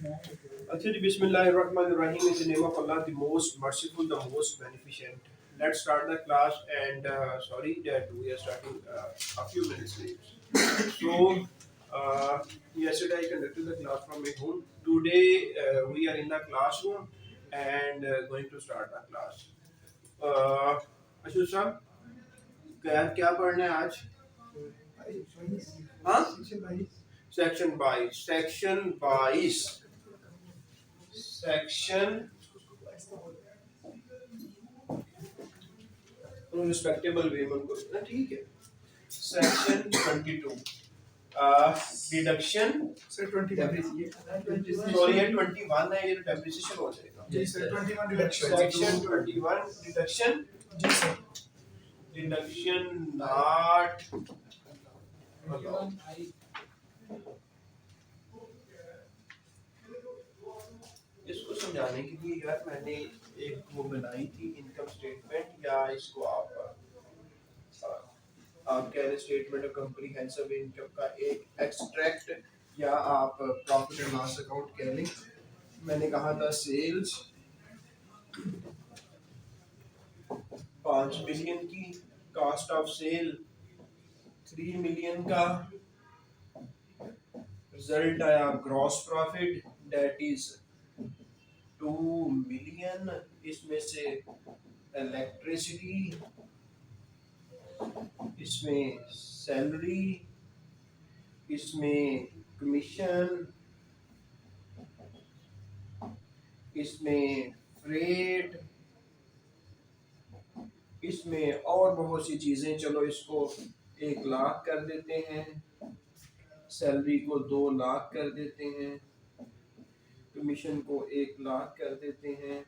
Actually, Bismillahirrahmanirrahim is the name of Allah, the most merciful, the most beneficent. Let's start the class, and sorry that we are starting a few minutes late. So, uh, yesterday I conducted the class from my home. Today we are in the classroom and going to start the class. Uh, Ashok साहब क्या क्या पढ़ना है आज? हाँ? Section respectable वे में उनको ना ठीक है सेक्शन 22 डिडक्शन सर 21 सॉरी है 21 है ये डेप्रिसिएशन हो जाएगा जी सर 21 डिडक्शन सेक्शन 21 डिडक्शन जी सर डिडक्शन नॉट इसको समझाने के लिए यार मैंने एक वो बनाई थी इनकम स्टेटमेंट या इसको आप कह रहे स्टेटमेंट ऑफ कॉम्प्रिहेंसिव इनकम का एक एक्सट्रैक्ट या आप प्रॉफिट एंड लॉस अकाउंट कह लें। मैंने कहा था सेल्स 5 मिलियन की, कॉस्ट ऑफ सेल 3 मिलियन का, रिजल्ट आया gross profit that is 2 million. इसमें से इलेक्ट्रिसिटी, इसमें सैलरी, इसमें कमीशन, इसमें फ्रेट, इसमें और बहुत सी चीजें। चलो इसको 1 लाख कर देते हैं, सैलरी को 2 लाख कर देते हैं, कमीशन को 1 लाख कर देते हैं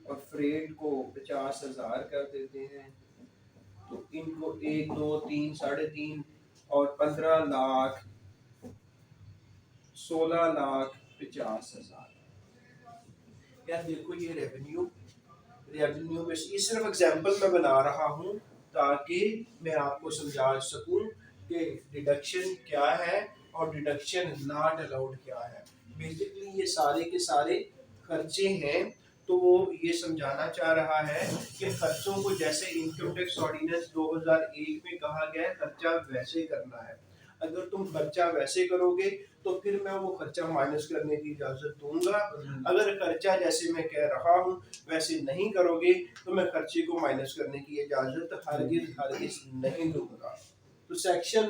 और फ्रेट को 50,000 कर देते हैं। तो इनको 1 2 3 3.5 और 15 लाख 16 लाख 50,000। यार देखो ये रेवेन्यू में ये सिर्फ एग्जांपल मैं बना रहा हूँ ताकि मैं आपको समझा सकूं कि डिडक्शन क्या है और डिडक्शन नॉट अलाउड क्या है। बेसिकली ये सारे के सारे खर्चे हैं, तो वो ये समझाना चाह रहा है कि खर्चों को जैसे इनकम टैक्स ऑर्डिनेंस 2001 में कहा गया है खर्चा वैसे करना है। अगर तुम खर्चा वैसे करोगे तो फिर मैं वो खर्चा माइनस करने की इजाजत दूंगा। अगर खर्चा जैसे मैं कह रहा हूँ वैसे नहीं करोगे तो मैं खर्चे को माइनस करने की इजाजत हरगिज नहीं दूंगा। तो सेक्शन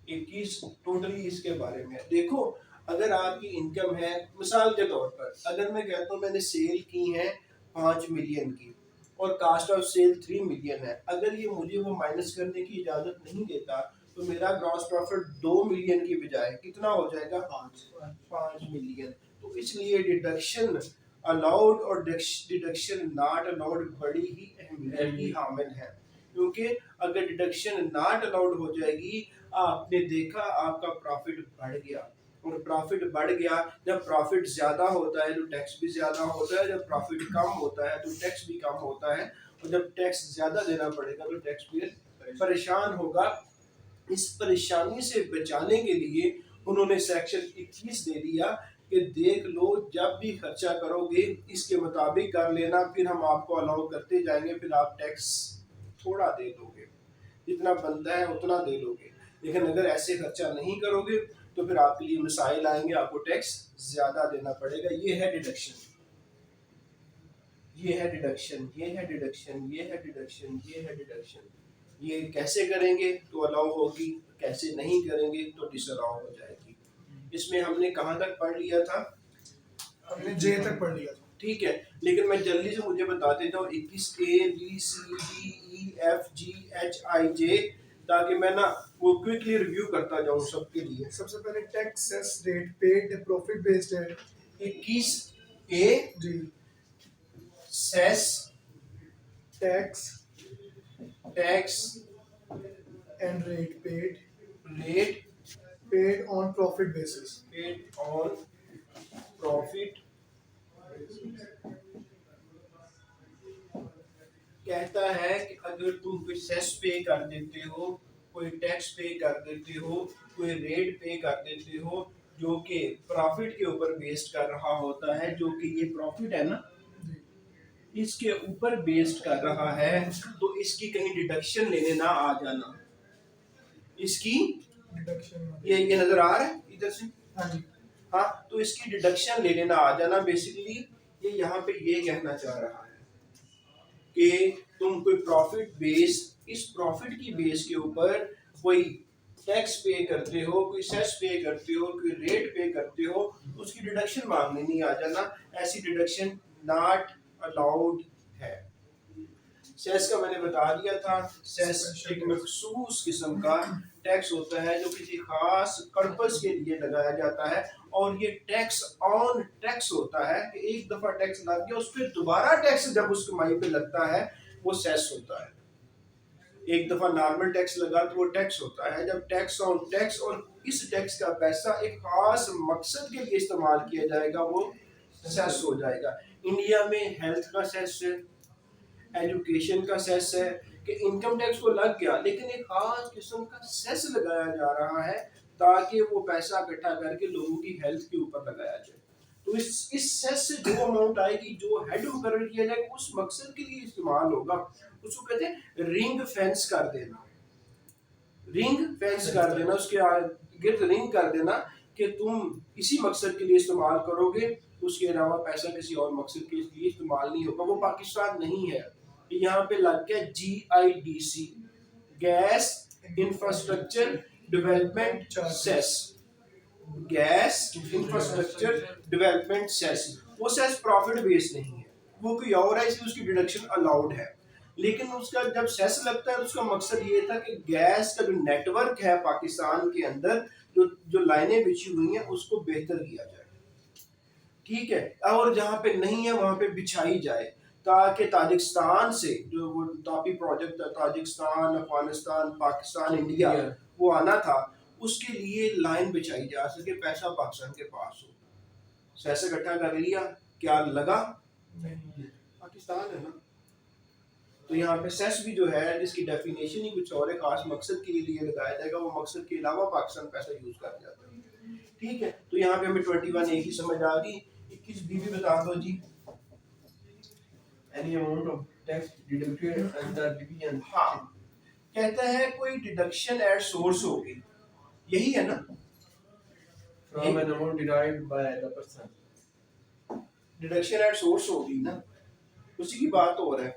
21 टोटली इसके बारे में देखो। अगर आपकी इनकम है, मिसाल के तौर पर अगर मैं कहता हूँ मैंने सेल की है 5 मिलियन की और कास्ट ऑफ सेल 3 मिलियन है, अगर ये मुझे वो माइनस करने की इजाजत नहीं देता तो मेरा ग्रॉस प्रॉफिट 2 मिलियन की बजाय कितना हो जाएगा? 5 मिलियन। तो इसलिए डिडक्शन अलाउड और डिडक्शन नॉट अलाउड बड़ी ही अहमियत की हामिल है, क्योंकि अगर डिडक्शन नॉट अलाउड हो जाएगी, आपने देखा आपका प्रॉफिट बढ़ गया और प्रॉफिट बढ़ गया। जब प्रॉफिट ज्यादा होता है तो टैक्स भी ज्यादा होता है, जब प्रॉफिट कम होता है तो टैक्स भी कम होता है, और जब टैक्स ज्यादा देना पड़ेगा तो टैक्स भी परेशान होगा। इस परेशानी से बचाने के लिए उन्होंने सेक्शन 21 दे दिया कि देख लो जब भी खर्चा करोगे इसके मुताबिक कर लेना, फिर हम आपको अलाउ करते जाएंगे, फिर आप टैक्स थोड़ा दे दोगे, जितना बनता है उतना दे दोगे। लेकिन अगर ऐसे खर्चा नहीं करोगे तो फिर आपके लिए मसाइल आएंगे, आपको टैक्स ज्यादा देना पड़ेगा। ये है डिडक्शन, ये है डिडक्शन, ये है डिडक्शन, ये है डिडक्शन, ये है डिडक्शन। ये कैसे करेंगे तो अलाउ होगी, कैसे नहीं करेंगे तो डिसअलाउ हो जाएगी। इसमें हमने कहाँ तक पढ़ लिया था? हमने जे तक पढ़ लिया था। ठीक है, लेकिन मैं जल्दी से मुझे बताते जाओ 21 A B C D E F G H I J, ताकि मैं ना वो क्विकली रिव्यू करता जाऊं सबके लिए। सबसे पहले tax cess rate paid profit based है 21 A जी। Cess tax tax and rate rate paid on profit basis. Paid on profit कहता है कि अगर तुम कोई सेस पे कर देते हो, कोई टैक्स पे कर देते हो, कोई रेट पे कर देते हो जो कि प्रॉफिट के ऊपर बेस्ड कर रहा होता है, जो कि ये प्रॉफिट है ना, इसके ऊपर बेस्ड कर रहा है, तो इसकी कहीं डिडक्शन लेने ना आ जाना। इसकी डिडक्शन। ये नजर आ रहा है इधर से, हाँ जी। हाँ, तो इसकी डिडक्शन ले लेना आ जाना। बेसिकली ये यहाँ पे ये कहना चाह रहा है कि तुम कोई प्रॉफिट बेस, इस प्रॉफिट की बेस के ऊपर कोई टैक्स पे करते हो, कोई सेस पे करते हो, कोई रेट पे करते हो, उसकी डिडक्शन मांगने नहीं आ जाना। ऐसी डिडक्शन नॉट अलाउड है। सेस का मैंने बता दिया था, सेस एक मखसूस किस्म का टैक्स होता है जो किसी खास पर्पस के लिए लगाया जाता है, और ये टैक्स ऑन टैक्स होता है कि एक दफा टैक्स लग गया, उस पर दोबारा टैक्स जब उस कमाई पे लगता है वो सेस होता है। एक दफा नॉर्मल टैक्स लगा तो वो टैक्स होता है। जब टैक्स ऑन टैक्स, और इस टैक्स का पैसा एक खास मकसद के लिए इस्तेमाल किया जाएगा, वो सेस हो जाएगा। इंडिया में हेल्थ का सेस है, एजुकेशन का सेस है, कि इनकम टैक्स को लग गया लेकिन एक खास किस्म का सेस लगाया जा रहा है ताकि वो पैसा इकट्ठा करके लोगों की हेल्थ के ऊपर लगाया जाए। तो इस सेस से जो अमाउंट आएगी, जो हेड मुकर्रर किया जाएगा, उस मकसद के लिए इस्तेमाल होगा। उसको कहते हैं रिंग फेंस कर देना। रिंग फेंस कर देना, उसके गिर्द रिंग कर देना कि तुम इसी मकसद के लिए इस्तेमाल करोगे, उसके अलावा पैसा किसी और मकसद के लिए इस्तेमाल नहीं होगा। वो पाकिस्तान नहीं है, यहाँ पे लग गया GIDC, gas infrastructure development cess, gas infrastructure development cess. वो सेस प्रॉफिट बेस्ड नहीं है, वो कोई और है, इसलिए उसकी डिडक्शन अलाउड है। लेकिन उसका जब सेस लगता है तो उसका मकसद ये था कि गैस का जो नेटवर्क है पाकिस्तान के अंदर, जो लाइनें बिछी हुई हैं, उसको बेहतर किया जाए, ठीक है, और जहाँ पे नहीं है वहाँ पे बिछाई जाए, ताकि ताजिकिस्तान से जो वो तापी प्रोजेक्ट था, ताजिकिस्तान, अफगानिस्तान, पाकिस्तान, इंडिया, वो आना था, उसके लिए लाइन बिछाई जा सके, पैसा पाकिस्तान के पास हो। पैसा इकट्ठा कर लिया, क्या लगा? नहीं, पाकिस्तान है ना। तो यहाँ पे सेस भी जो है, जिसकी डेफिनेशन ही कुछ और है, खास मकसद के लिए लगाया जाएगा, वो मकसद के अलावा पाकिस्तान पैसा यूज कर जाता है, ठीक है। तो यहाँ पे हमें 21A की समझ आ गई। 21B भी बता दो जी। Any amount of tax deducted under division. हाँ, कहता है कोई डिडक्शन एट सोर्स होगी, यही है ना, From an amount derived by the person. Deduction at source होगी ना, उसी की बात हो रहा है।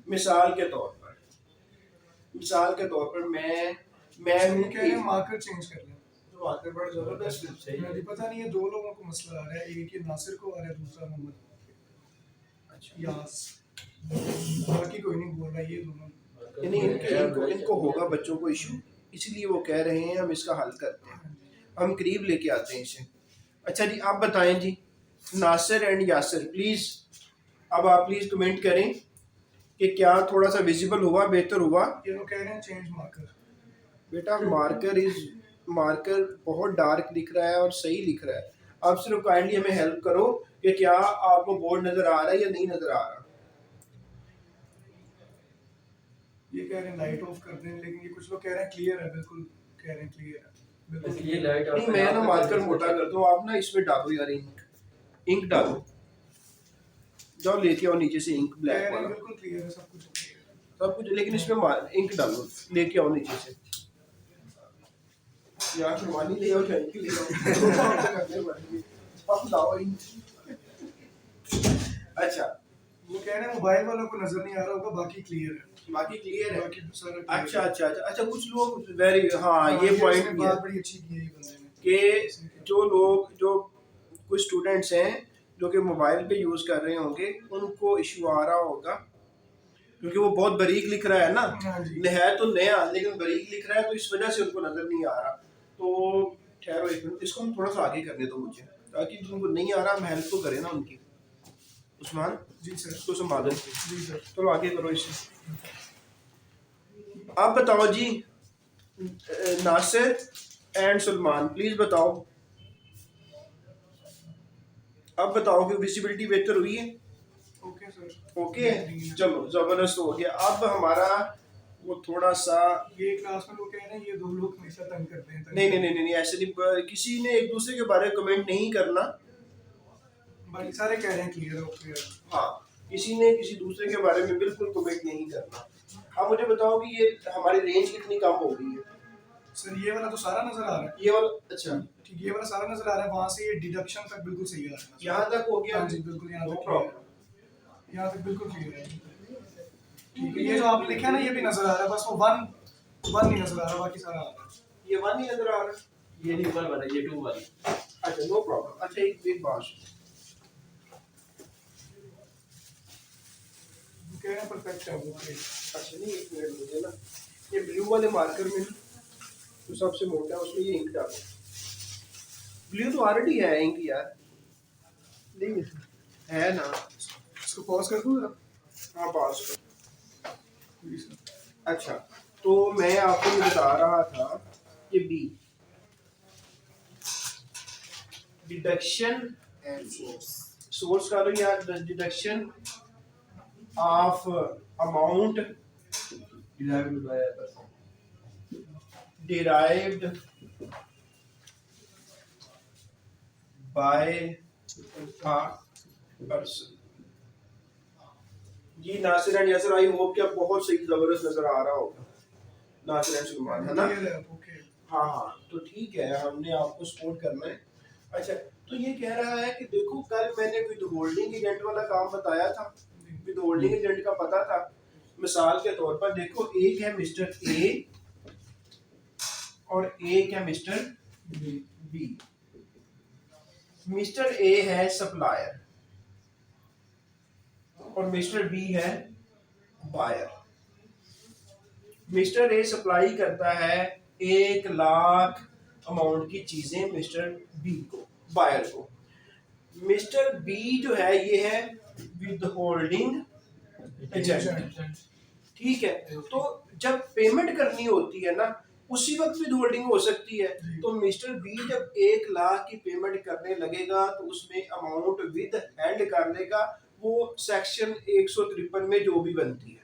मिसाल के तौर पर मैं कह रहे हैं मार्कर चेंज कर लें। तो आगे बड़ा जबरदस्त है। मुझे पता नहीं है, दो लोगों को मसला आ रहा है, एक ये नासिर को आ रहा है, दूसरा मोहम्मद अच्छा, यास, बाकी कोई नहीं बोल रहा, ये दोनों। नहीं, इनको होगा बच्चों को इशू, इसलिए वो कह रहे हैं हम इसका हल करते हैं, हम करीब लेके आते हैं इसे। अच्छा जी, आप बताएं जी, नासिर एंड यासिर प्लीज, अब आप प्लीज कमेंट करें कि क्या थोड़ा सा विजिबल हुआ, बेहतर हुआ? ये लोग कह रहे हैं चेंज मार्कर। बेटा मार्कर बहुत डार्क दिख रहा है और सही लिख रहा है। आप सिर्फ काइंडली हमें हेल्प करो कि क्या आपको बोर्ड नजर आ रहा है या नहीं नजर आ रहा। ये कह रहे हैं लाइट ऑफ कर दें, लेकिन ये कुछ लोग कह रहे हैं क्लियर है, बिल्कुल कह रहे हैं क्लियर है, बिल्कुल वैसे ये लाइट नहीं, मैं ना मार्कर मोटा करता हूँ, आप ना इसमें डालो यार, इंक डालो, जाओ लेके आओ नीचे से इंक कह ब्लैक रहे हैं वाला, बिल्कुल क्लियर है, सब कुछ clear है। सब कुछ, लेकिन इसमें इंक डालो, लेके आओ नीचे से यार, शुरवानी ले आओ, थैंक यू ले आओ, अब लाओ इंक। अच्छा, वो कह रहे हैं मोबाइल वालों को नजर नहीं आ रहा होगा, बाकी क्लियर है, बाकी क्लियर है। बाकी सारा clear अच्छा है। अच्छा अच्छा अच्छा, कुछ लोग वेरी, हाँ ये उसने पॉइंट भी है बात बड़ी अच्छी की है ये बंदे ने कि जो कुछ स्टूडेंट्स हैं जो कि मोबाइल पे यूज़ कर रहे होंगे, उनको इशू आ रहा होगा, क्योंकि वो बहुत बारीक लिख रहा है ना, हाँ जी। है तो नया लेकिन बारीक लिख रहा है, तो इस वजह से उनको नज़र नहीं आ रहा। तो ठहरो एक मिनट, इसको हम थोड़ा सा आगे करने दो मुझे, ताकि जिनको नहीं आ रहा हम हेल्प तो करें ना उनकी। उस्मान जी सर। इसको संभालो, जी सर। चलो आगे करो इसे। आप बताओ जी, नासिर एंड सलमान प्लीज बताओ, अब बताओ कि विजिबिलिटी बेहतर हुई है? Okay sir. ओके, चलो जबरदस्त हो गया। अब हमारा वो थोड़ा सा ये क्लास में वो कह रहे हैं ये दो लोग हमेशा तंग करते हैं, नहीं, ऐसे नहीं, किसी ने एक दूसरे के बारे में कमेंट नहीं करना। बाकी सारे कह रहे हैं क्लियर ओके। हाँ, किसी ने किसी दूसरे के बारे में बिल्कुल कमेंट नहीं करना। आप मुझे बताओ कि ये हमारी रेंज कितनी कम हो गई है? सर ये वाला तो सारा नजर आ रहा है, ये वाला अच्छा, ठीक, ये वाला सारा नजर आ रहा है, वहाँ से ये डिडक्शन तक बिल्कुल सही आ रहा है। यहाँ तक हो गया? हाँ जी बिल्कुल, यहाँ नो तक प्रॉब्लम। clear है। यहाँ तक बिल्कुल क्लियर है, ठीक है। ये जो आपने लिखा है ना ये भी नजर आ रहा है, बस वो वन नहीं नजर आ रहा, बाकी सारा आ रहा है। ये वन ही नजर आ रहा है? ये नहीं वन बना, ये टू वन। अच्छा नो प्रॉब्लम। अच्छा एक बात, वो कह रहे हैं परफेक्ट है वो okay। अच्छा नहीं, एक मिनट मुझे ना ये ब्लू वाले मार्कर में जो सबसे मोटा है उसमें ये इंक डालो। ब्लू तो ऑलरेडी है इंक यार, नहीं है ना? इसको पॉज कर दूँ जरा? हाँ पास करो। Please sir. अच्छा तो मैं आपको ये बता रहा था कि बी डिडक्शन एंड सोर्स का, तो यार deduction of amount divided by percent. derived by a person। जी Nasir and Yasir, I hope कि आप बहुत सही जबरदस्त नजर आ रहा होगा। नासिर एंड सुलेमान है ना? Clear है, okay। हाँ तो ठीक है, हमने आपको सपोर्ट करना है। अच्छा तो ये कह रहा है कि देखो कल मैंने विद होल्डिंग एजेंट वाला काम बताया था, विद होल्डिंग एजेंट का पता था। मिसाल के तौर पर देखो, एक है मिस्टर ए और एक है मिस्टर बी। मिस्टर ए है सप्लायर और मिस्टर बी है बायर। मिस्टर ए सप्लाई करता है 1,00,000 अमाउंट की चीजें मिस्टर बी को, बायर को। मिस्टर बी जो है ये है विद होल्डिंग एजेंट, ठीक है। तो जब पेमेंट करनी होती है ना उसी वक्त विद होल्डिंग हो सकती है। तो मिस्टर बी जब 1,00,000 की पेमेंट करने लगेगा तो उसमें अमाउंट विद हेल्ड कर लेगा, वो सेक्शन 153 में जो भी बनती है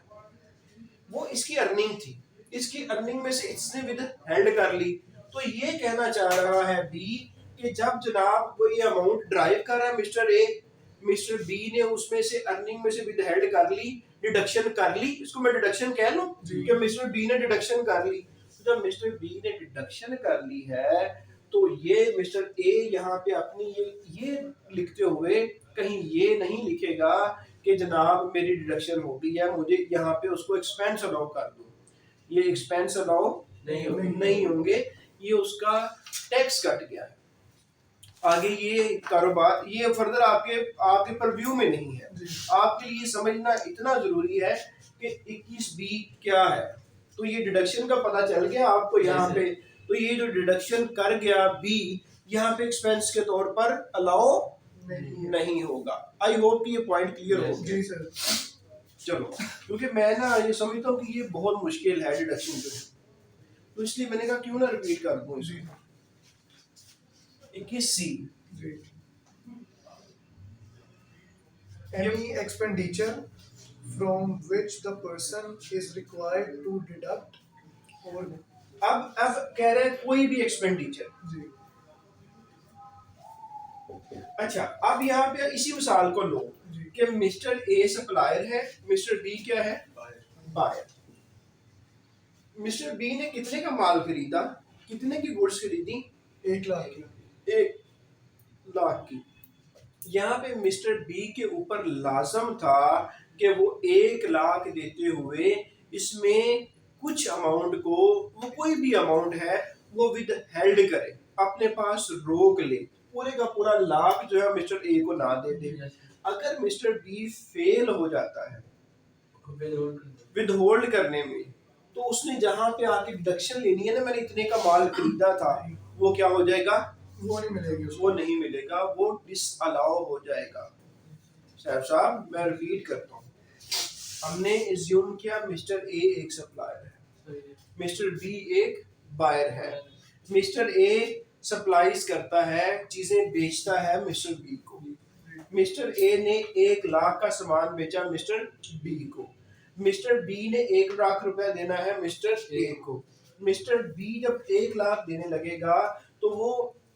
वो इसकी अर्निंग थी, इसकी अर्निंग में से इसने विद हेल्ड कर ली। तो ये कहना चाह रहा है बी कि जब जनाब वो ये अमाउंट ड्राइव कर रहा है मिस्टर ए, मिस्टर बी ने उसमें से अर्निंग में से विद हेल्ड कर ली, डिडक्शन कर ली, इसको मैं डिडक्शन कह लूं कि मिस्टर बी ने डिडक्शन कर ली। तो जब मिस्टर बी ने डिडक्शन कर ली है तो ये मिस्टर ए यहाँ पे अपनी ये लिखते हुए कहीं ये नहीं लिखेगा कि जनाब मेरी डिडक्शन हो गई है, मुझे यहाँ पे उसको एक्सपेंस अलाउ कर दो। ये एक्सपेंस अलाउ नहीं होंगे, ये उसका टैक्स कट गया है। आगे ये कारोबार ये फर्दर आपके परव्यू में नहीं है, आपके लिए समझना इतना जरूरी है कि 21B क्या है। तो ये डिडक्शन का पता चल गया आपको यहाँ पे। तो ये जो डिडक्शन कर गया बी यहाँ पे एक्सपेंस के तौर पर अलाउ नहीं होगा। आई होप कि ये पॉइंट क्लियर हो गया। जी सर। चलो, क्योंकि मैं ना ये समझता हूँ कि ये बहुत मुश्किल है डिडक्शन जो है, तो इसलिए मैंने कहा क्यों ना रिपीट कर दूं जी इसको। 21C ji. Any expenditure from which the person is required to deduct or अब कह रहे हैं कोई भी एक्सपेंडिचर। जी अच्छा अब यहाँ पे इसी मिसाल को लो जी कि मिस्टर ए सप्लायर है, मिस्टर बी क्या है, बायर। मिस्टर बी ने कितने का माल खरीदा, कितने की गुड्स खरीदी, 1,00,000 की। 1,00,000 की। यहाँ पे मिस्टर बी के ऊपर लाजम था कि वो 1,00,000 देते हुए इसमें कुछ अमाउंट को, वो कोई भी अमाउंट है वो विद हेल्ड करे, अपने पास रोक ले, पूरे का पूरा लाख जो है मिस्टर ए को ना दे दे। अगर मिस्टर बी फेल हो जाता है विद होल्ड करने में, तो उसने जहां पे आके डिडक्शन लेनी है ना, मैंने इतने का माल खरीदा था, वो क्या हो जाएगा, वो नहीं मिलेगी उसको। वो नहीं मिलेगा, वो डिसअलाउ हो जाएगा। साहब मैं रिपीट करता हूँ, हमने एज्यूम किया मिस्टर ए एक सप्लायर है, मिस्टर बी एक बायर है। मिस्टर ए सप्लाईज करता है, चीजें बेचता है मिस्टर बी को। मिस्टर ए ने 1,00,000 का सामान बेचा मिस्टर बी को। मिस्टर बी ने 1 लाख रुपया देना है मिस्टर ए को। मिस्टर बी जब 1 लाख देने लगेगा तो वो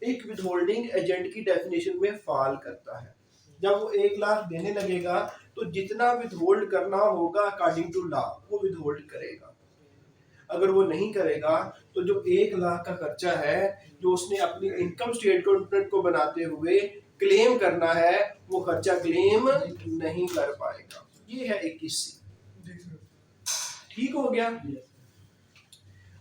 एक विदहोल्डिंग एजेंट की डेफिनेशन में फॉल करता है। जब वो 1 लाख देने लगेगा तो जितना विदहोल्ड करना होगा अकॉर्डिंग टू लॉ वो विदहोल्ड करेगा। अगर वो नहीं करेगा तो जो 1 लाख का खर्चा है जो उसने अपनी इनकम स्टेटमेंट को बनाते हुए क्लेम करना है वो खर्चा क्लेम नहीं कर पाएगा। ये है 21C। जी सर। ठीक हो गया।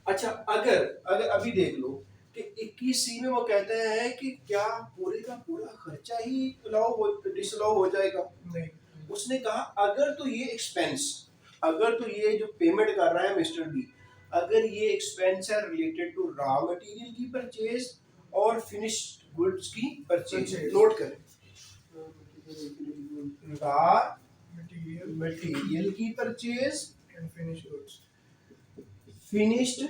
अच्छा, अगर अगर अभी देख लो कि 21C में वो कहते हैं कि क्या पूरे का पूरा खर्चा ही डिसअलाउ हो जाएगा। नहीं, उसने कहा अगर तो ये एक्सपेंस, अगर तो ये जो पेमेंट कर रहा है मिस्टर बी, अगर ये एक्सपेंस है रिलेटेड टू रॉ मटेरियल की परचेज और फिनिश्ड गुड्स की परचेज। नोट करें, रॉ मटेरियल की purchase, and finish goods, finished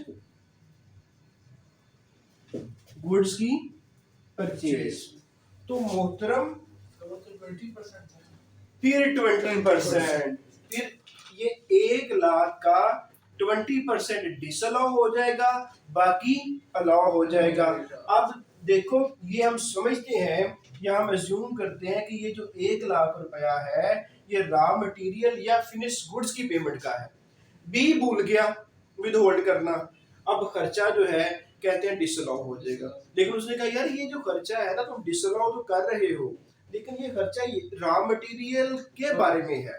goods की परचेज। तो मोहतरम फिर 20%, फिर ये 1 लाख का 20% डिसअलाउ हो जाएगा, बाकी अलाउ हो जाएगा। अब देखो ये हम समझते हैं या हम अज्यूम करते हैं कि ये जो 1 लाख रुपया है ये रॉ मटेरियल या फिनिश गुड्स की पेमेंट का है। बी भूल गया विदहोल्ड करना, अब खर्चा जो है कहते हैं डिसअलाउ हो जाएगा। लेकिन उसने कहा यार ये जो खर्चा है ना तुम डिसअलाउ तो कर रहे हो लेकिन ये खर्चा रॉ मटेरियल के बारे में है,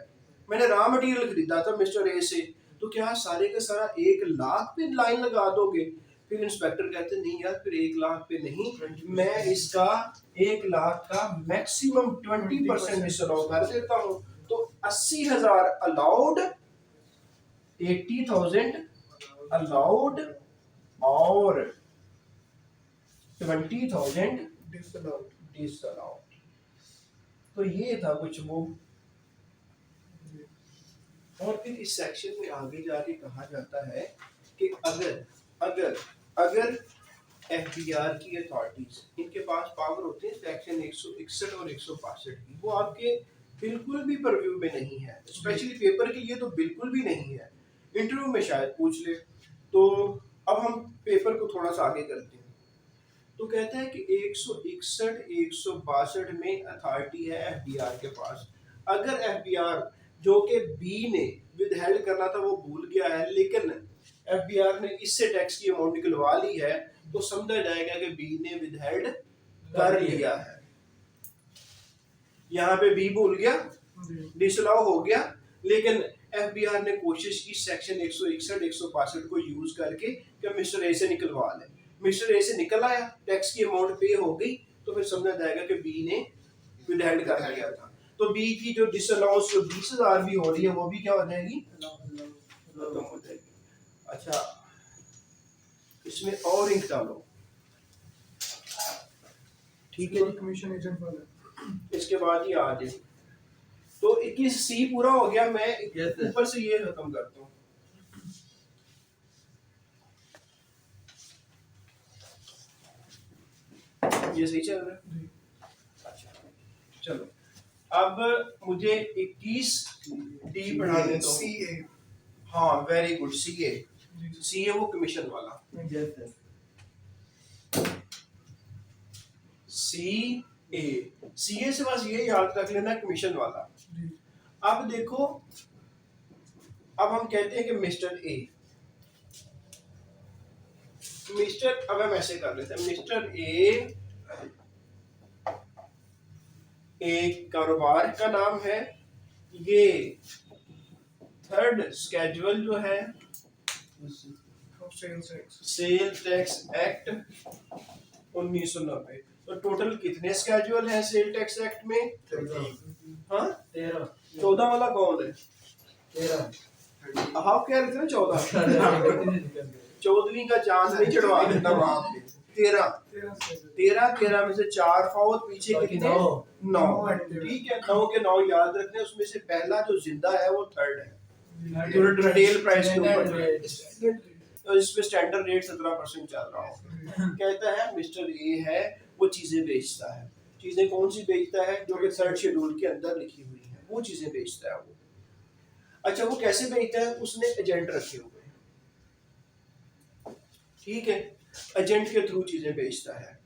मैंने रॉ मटेरियल खरीदा था मिस्टर ए से, तो क्या सारे का सारा 1 लाख पे लाइन लगा दोगे। फिर इंस्पेक्टर कहते नहीं यार फिर 1 लाख पे नहीं, मैं इसका 1 लाख का मैक्सिमम 20% डिसअलाउ कर देता हूँ। तो 80,000 अलाउड, 80,000 अलाउड और 20,000 डिसअलाउड। तो ये था कुछ वो। और फिर इस सेक्शन में आगे जाके कहा जाता है कि अगर अगर अगर एफबीआर की अथॉरिटीज इनके पास पावर होते हैं सेक्शन 161 और 162 की, वो आपके बिल्कुल भी परव्यू में नहीं है, स्पेशली पेपर के लिए तो बिल्कुल भी नहीं है, इंटरव्यू में शायद पूछ ले। तो अब हम पेपर को थोड़ा सा आगे करते हैं। तो कहता है कि 161 162 में अथॉरिटी है एफबीआर के पास। अगर एफबीआर जो कि बी ने विदहेल्ड करना था वो भूल गया है लेकिन एफबीआर ने इससे टैक्स की अमाउंट निकलवा ली है तो समझा जाएगा कि बी ने विदहेल्ड कर लिया है। यहाँ पे बी भूल गया, डिसअलाउ हो गया, लेकिन एफबीआर ने कोशिश की सेक्शन 161 162 को यूज करके कि मिस्टर ए से निकलवा ले। मिस्टर ए से निकल आया, टैक्स की अमाउंट पे हो गई, तो फिर समझा जाएगा कि बी ने विदहेल्ड कर लिया था। तो बी की जो डिसअलाउंस जो 20,000 भी हो रही है वो भी क्या हो जाएगी, खत्म हो जाएगी। अच्छा, इसमें और इंक डालो, ठीक है। कमीशन एजेंट वाला, इसके बाद ही आ जाए। तो 21C पूरा हो गया, मैं ऊपर से ये खत्म करता हूँ। ये सही चल रहा है? अच्छा, चलो अब मुझे 21D पढ़ाने दो। CA, हाँ वेरी गुड, CA वो कमीशन वाला। CA से बस ये याद रख लेना कमीशन वाला। अब देखो, अब हम कहते हैं कि मिस्टर ए, अब हम ऐसे कर लेते हैं, मिस्टर ए एक कारोबार का नाम है, ये थर्ड स्केड्यूल जो है सेल टैक्स एक्ट 1990, तो टोटल कितने स्केड्यूल हैं सेल टैक्स एक्ट में? हाँ 14 वाला कौन है? 13। आप कह रहे थे ना 14। 14वीं का चांद नहीं चढ़वा देता वहां पे। 13 में से 4 फौत, पीछे कितने? 9। ठीक है, 9 के 9 याद रखने, उसमें से पहला जो जिंदा है वो थर्ड है, जो रिटेल प्राइस के ऊपर, तो इसमें स्टैंडर्ड रेट 17% चल रहा हो। कहता है मिस्टर ए है वो चीजें बेचता है। चीजें कौन सी बेचता है? जो कि थर्ड शेड्यूल के अंदर लिखी हुई है वो चीजें बेचता है वो। अच्छा, वो कैसे बेचता है? उसने एजेंट रखे हुए हैं, ठीक है, एजेंट के थ्रू चीजें बेचता है।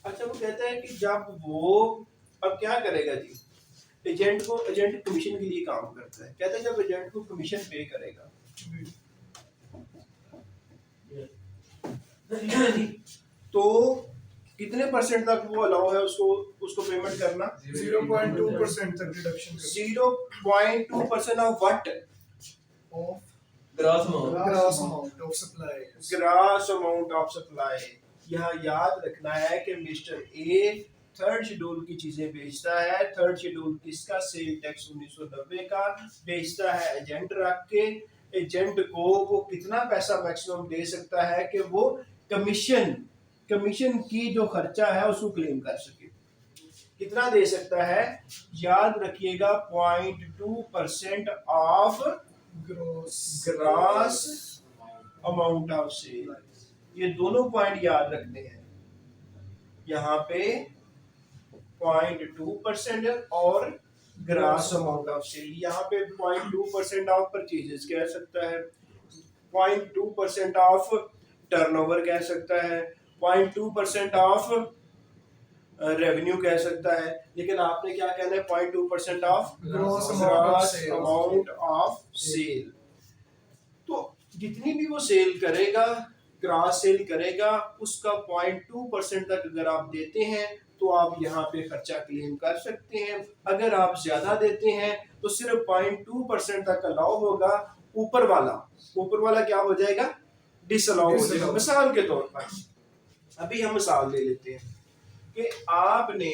अच्छा, वो कहता है कि जब वो अब क्या करेगा जी, एजेंट कमीशन के लिए काम करता है। कहता है जब एजेंट को कमीशन पे करेगा तो कितने परसेंट तक वो अलाउ है उसको उसको पेमेंट करना? 0.2% तक deduction 0.2% of what? Of Gross amount. Grass amount of supply. Grass amount of supply. यहाँ याद रखना है कि मिस्टर ए थर्ड शेड्यूल की चीजें बेचता है। थर्ड शेड्यूल किसका? सेल टैक्स 1990 का बेचता है एजेंट रख के। एजेंट को वो कितना पैसा मैक्सिमम दे सकता है कि वो कमीशन की जो खर्चा है उसको क्लेम कर सके। कितना दे सकता है? याद रखिएगा 0.2% of gross amount of sale. ये दोनों पॉइंट याद रखने हैं यहाँ पे, 0.2% और ग्रास अमाउंट ऑफ सेल। यहाँ पे 0.2% ऑफ परचेजेस कह सकता है, 0.2% ऑफ टर्नओवर कह सकता है, 0.2% ऑफ रेवेन्यू कह सकता है। लेकिन आपने क्या कहना है? 0.2% of Gross amount of sale. तो जितनी भी वो सेल करेगा, ग्रास सेल करेगा, उसका 0.2% तक अगर आप देते हैं तो आप यहाँ पे खर्चा क्लेम कर सकते हैं। अगर आप ज्यादा देते हैं तो सिर्फ 0.2% तक अलाउ होगा। ऊपर वाला क्या हो जाएगा? डिसअलाउ हो जाएगा। मिसाल के तौर पर अभी हम मिसाल ले लेते हैं कि आपने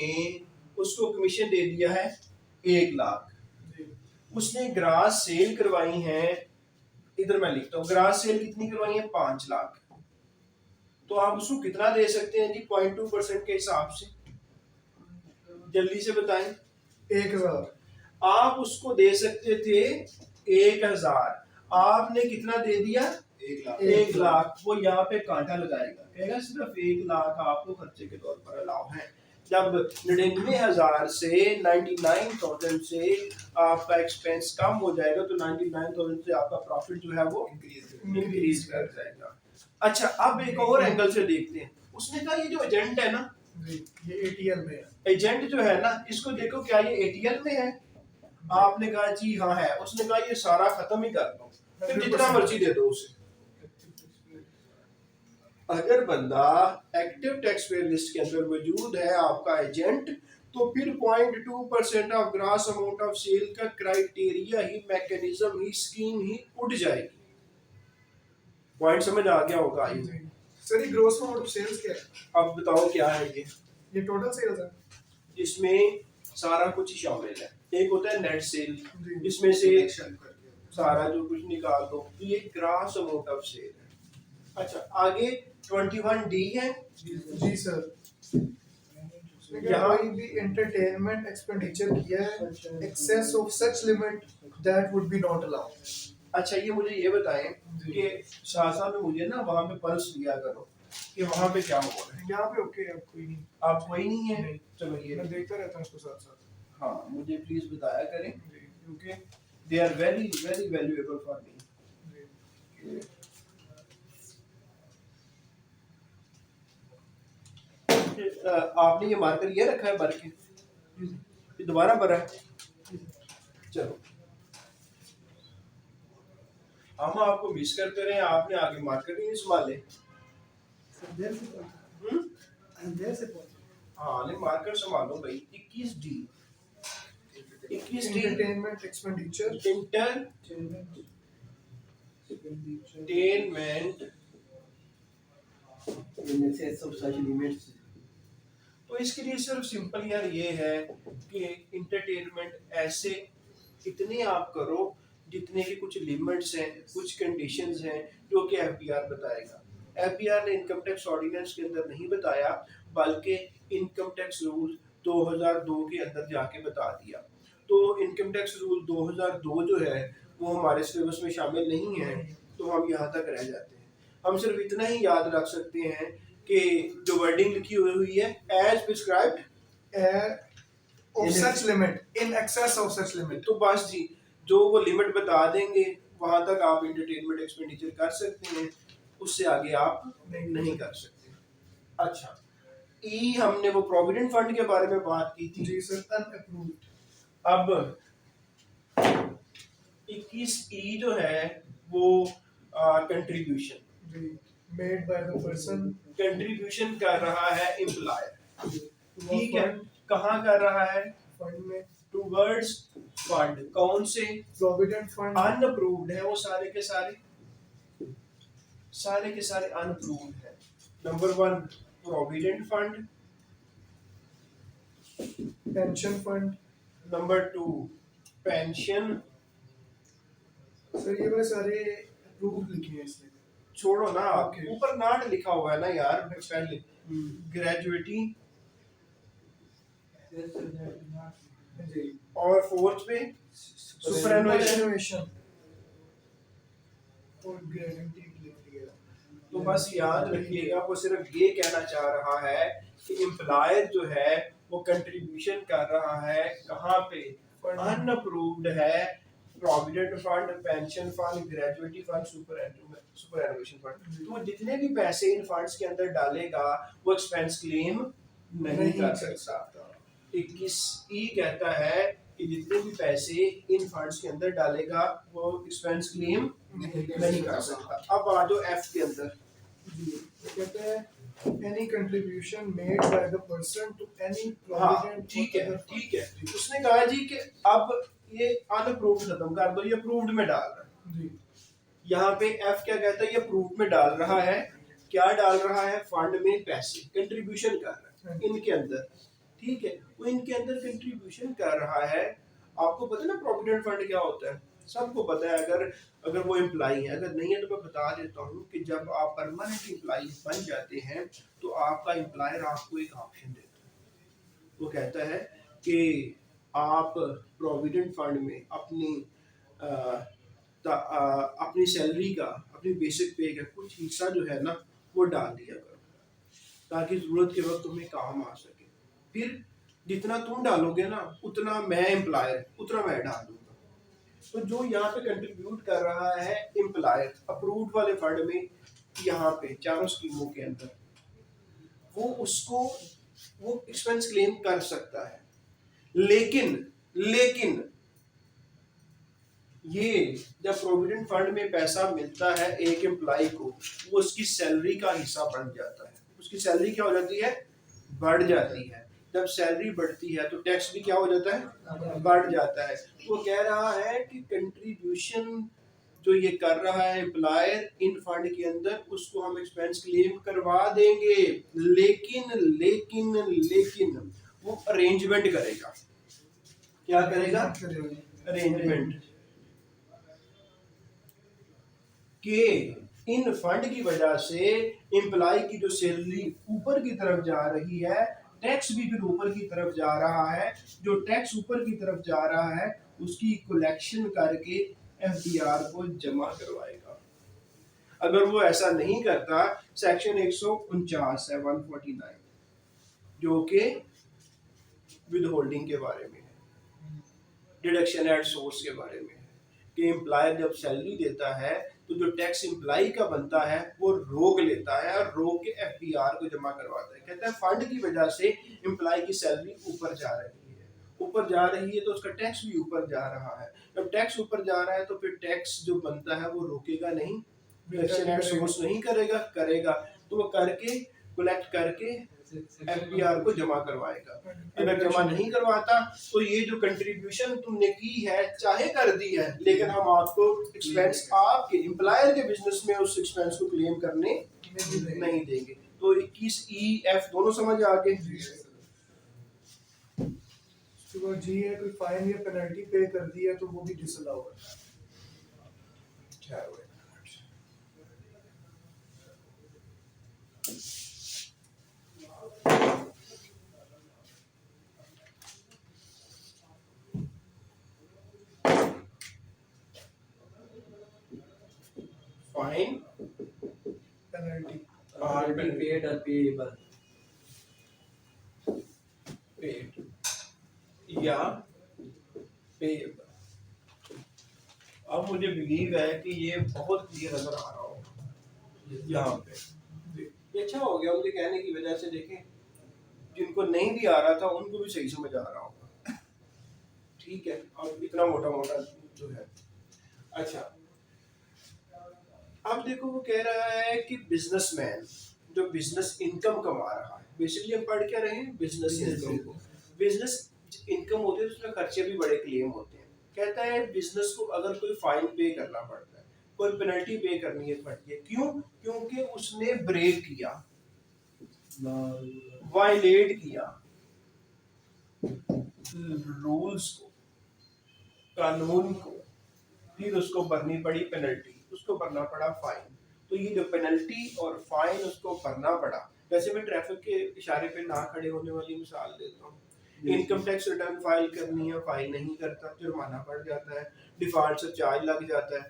उसको कमीशन दे दिया है 1 लाख, उसने ग्रास सेल करवाई है, इधर मैं लिखता हूँ, ग्रास सेल कितनी करवाई है? 5 लाख। तो आप उसको कितना दे सकते हैं जी 0.2% के हिसाब से? जल्दी से बताएं। 1000। आप उसको दे सकते थे 1000, आपने कितना दे दिया? 1 लाख। वो यहाँ पे कांटा लगाएगा, कहेगा सिर्फ 1 लाख आपको खर्चे के तौर पर अलाउ है। जब 99,000 से 99,000 से आपका एक्सपेंस कम हो जाएगा तो 99,000 से आपका प्रॉफिट जो है वो इंक्रीज कर जाएगा। अच्छा, अब एक और एंगल से देखते हैं। उसने कहा ये जो एजेंट है ना, ये एटीएल में है। एजेंट जो है ना, इसको देखो क्या ये एटीएल में है? आपने कहा जी हाँ है। उसने कहा ये सारा खत्म ही कर दो, फिर जितना मर्जी दे दो उसे। अगर बंदा एक्टिव टैक्स पेयर लिस्ट के अंदर मौजूद है आपका एजेंट, तो फिर 0.2% of gross amount of sale का क्राइटेरिया ही, मैकेनिज्म ही, स्कीम ही उड़ जाएगी। पॉइंट समझ आ गया होगा ये? सर ये ग्रॉस अमाउंट ऑफ सेल्स क्या है? अब बताओ क्या है ये टोटल सेल्स है। इसमें सारा कुछ शामिल है। एक होता है नेट सेल, जी। इसमें से सारा जो कुछ निकाल दो, ये ग्रास अमाउंट ऑफ सेल है। अच्छा, आगे 21D है। जी सर। यहाँ कोई भी एंटरटेनमेंट एक्सपेंडिचर किया है excess of such limit that would be not allowed. अच्छा, ये मुझे ये बताएं कि शाहसा में मुझे ना वहाँ पे पल्स लिया करो कि वहाँ पे क्या हो रहा है। यहाँ पे ओके अब कोई नहीं। आप कोई नहीं है? नहीं। चलो ये मैं देखता रहता हूँ इसको साथ साथ। हाँ, मुझे प्लीज बताया करें जी। क्योंकि they are very very valuable for me. आपने ये मार्कर ये रखा है भर के? ये दोबारा भरा है? चलो, हम आपको मिस करते रहे, आपने आगे मार्कर नहीं संभाले। हाँ, नहीं मार्कर संभालो भाई। 21D entertainment expenditure entertainment. तो इसके लिए सिर्फ सिंपल यार ये है कि इंटरटेनमेंट ऐसे इतने आप करो जितने की कुछ लिमिट्स हैं, कुछ कंडीशंस हैं जो कि एफबीआर बताएगा। एफबीआर ने इनकम टैक्स ऑर्डिनेंस के अंदर नहीं बताया, बल्कि इनकम टैक्स रूल 2002 के अंदर जाके बता दिया। तो इनकम टैक्स रूल 2002 जो है वो हमारे सिलेबस में शामिल नहीं है, तो हम यहाँ तक रह जाते हैं। हम सिर्फ इतना ही याद रख सकते हैं कि जो वर्डिंग लिखी हुई है, as prescribed of such limit in excess of such limit. तो बस जी, जो वो लिमिट बता देंगे वहां तक आप एंटरटेनमेंट एक्सपेंडिचर कर सकते हैं, उससे आगे आप नहीं कर सकते। अच्छा, ई हमने वो प्रोविडेंट फंड के बारे में बात की थी। जी सर, अनअप्रूव्ड। अब 21 ई जो है वो कंट्रीब्यूशन, जी, made by the person contribution कर रहा है एम्प्लॉयर, ठीक है, फंड, कहाँ कर रहा है? फंड में टूवर्ड्स फंड, कौन से? Provident fund. अनअप्रूव्ड है वो सारे के सारे अनअप्रूव्ड है। Number 1 provident fund, pension fund. Number 2 pension, sir ये वाले सारे अप्रूव्ड लिखे हैं इसमें। छोड़ो ना, Okay. ऊपर नाट लिखा हुआ है ना यार पहले, ग्रेजुएटी, जी, और फोर्थ पे सुपरएनुएशन। सुपरएनुएशन और गारंटी लिख दिया। तो बस याद रखिएगा, वो सिर्फ ये कहना चाह रहा है कि एम्प्लॉयर जो है वो कंट्रीब्यूशन कर रहा है कहाँ पे? अनअप्रूव्ड है provident fund, pension fund, gratuity fund, superannuation fund. तो वो जितने भी पैसे इन फंड्स के अंदर डालेगा वो एक्सपेंस क्लेम नहीं कर सकता। 21 ई कहता है कि जितने भी पैसे इन फंड्स के अंदर डालेगा वो एक्सपेंस क्लेम नहीं कर सकता। अब आ जाओ एफ के अंदर। जी, वो कहते हैं any contribution made by the person to any हाँ provident ठीक or है other fund। ठीक है, उसने कहा जी कि अब ये अनअप्रूव्ड खत्म कर दो, ये अप्रूव्ड में डाल रहा है। जी, यहाँ पे एफ क्या कहता है? ये अप्रूव्ड में डाल रहा है। क्या डाल रहा है? फंड में पैसे कंट्रीब्यूशन कर रहा है इनके अंदर, ठीक है, वो इनके अंदर कंट्रीब्यूशन कर रहा है। आपको पता है ना प्रोविडेंट फंड क्या होता है? सबको पता है। अगर वो एम्प्लॉई है, अगर नहीं है तो मैं बता देता हूँ कि जब आप परमानेंट एम्प्लॉई बन जाते हैं तो आपका एम्प्लॉयर आपको एक ऑप्शन देता है। वो कहता है कि आप प्रोविडेंट फंड में अपनी सैलरी का, अपनी बेसिक पे का कुछ हिस्सा जो है ना वो डाल दिया करो, ताकि जरूरत के वक्त तुम्हें काम आ सके। फिर जितना तुम डालोगे ना उतना मैं एम्प्लॉयर उतना मैं डाल दूंगा। तो जो यहाँ पे कंट्रीब्यूट कर रहा है एम्प्लॉयर अप्रूव्ड वाले फंड में, यहाँ पे चारों स्कीमों के अंदर, वो एक्सपेंस क्लेम कर सकता है। लेकिन ये जब प्रोविडेंट फंड में पैसा मिलता है एक एम्प्लॉय को, वो उसकी सैलरी का हिस्सा बन जाता है। उसकी सैलरी क्या हो जाती है? बढ़ जाती है। जब सैलरी बढ़ती है तो टैक्स भी क्या हो जाता है? बढ़ जाता है। वो कह रहा है कि कंट्रीब्यूशन जो ये कर रहा है एम्प्लॉयर इन फंड के अंदर, उसको हम एक्सपेंस क्लेम करवा देंगे, लेकिन वो अरेंजमेंट करेगा। क्या करेगा? अरेंजमेंट कि इन फंड की वजह से एम्प्लॉय की जो सैलरी ऊपर की तरफ जा रही है, टैक्स भी फिर ऊपर की तरफ जा रहा है। जो टैक्स ऊपर की तरफ जा रहा है उसकी कलेक्शन करके एफडीआर को जमा करवाएगा। अगर वो ऐसा नहीं करता, सेक्शन 149 है 149 जो कि विदहोल्डिंग के बारे में है, डिडक्शन एट सोर्स के बारे में है, कि एम्प्लॉयर जब सैलरी देता है तो जो टैक्स एम्प्लॉय का बनता है वो रोक लेता है और रोक के एफडीआर को जमा करवाता है। कहता है फंड की वजह से एम्प्लॉय की सैलरी ऊपर जा रही है तो उसका टैक्स भी ऊपर जा रहा है। जब टैक्स ऊपर जा रहा है तो फिर टैक्स जो बनता है वो रोकेगा नहीं, डिडक्शन एट सोर्स नहीं करेगा तो वो करके कलेक्ट करके एफडीआर को जमा करवाएगा। अगर जमा नहीं करवाता तो ये जो कंट्रीब्यूशन तुमने की है चाहे कर दी है, लेकिन हम आपको एक्सपेंस आपके एम्प्लॉयर के बिजनेस में उस एक्सपेंस को क्लेम करने नहीं देंगे। तो 21 ई एफ दोनों समझ आ गए। जी है, कोई फाइन या पेनल्टी पे कर दी है तो वो भी डिसअलाउ है। Fine, penalty Are be paid or payable. Paid या पेएबल। अब मुझे बिलीव है कि ये बहुत क्लियर नजर आ रहा होगा यहाँ पे। ये अच्छा हो गया उनके कहने की वजह से, देखें जिनको नहीं भी आ रहा था उनको भी सही समझ आ रहा होगा। ठीक है, अब इतना मोटा मोटा जो है। अच्छा, अब देखो वो कह रहा है कि बिजनेसमैन जो बिजनेस इनकम कमा रहा है, बेसिकली हम पढ़ क्या रहे हैं, बिजनेस इनकम। बिजनेस इनकम होती है तो उसमें खर्चे भी बड़े क्लेम होते हैं। कहता है बिजनेस को अगर कोई फाइन पे करना पड़ता है, कोई पेनल्टी पे करनी है पड़ती है, क्यों? क्योंकि उसने ब्रेक किया, वायलेट किया रूल्स को, कानून को, फिर उसको भरनी पड़ी पेनल्टी, उसको भरना पड़ा फाइन। तो ये जो पेनल्टी और फाइन उसको भरना पड़ा, वैसे मैं ट्रैफिक के इशारे पे ना खड़े होने वाली मिसाल देता हूँ। इनकम टैक्स रिटर्न फाइल करनी है, फाइल नहीं करता, जुर्माना पड़ जाता है, डिफॉल्ट से चार्ज लग जाता है,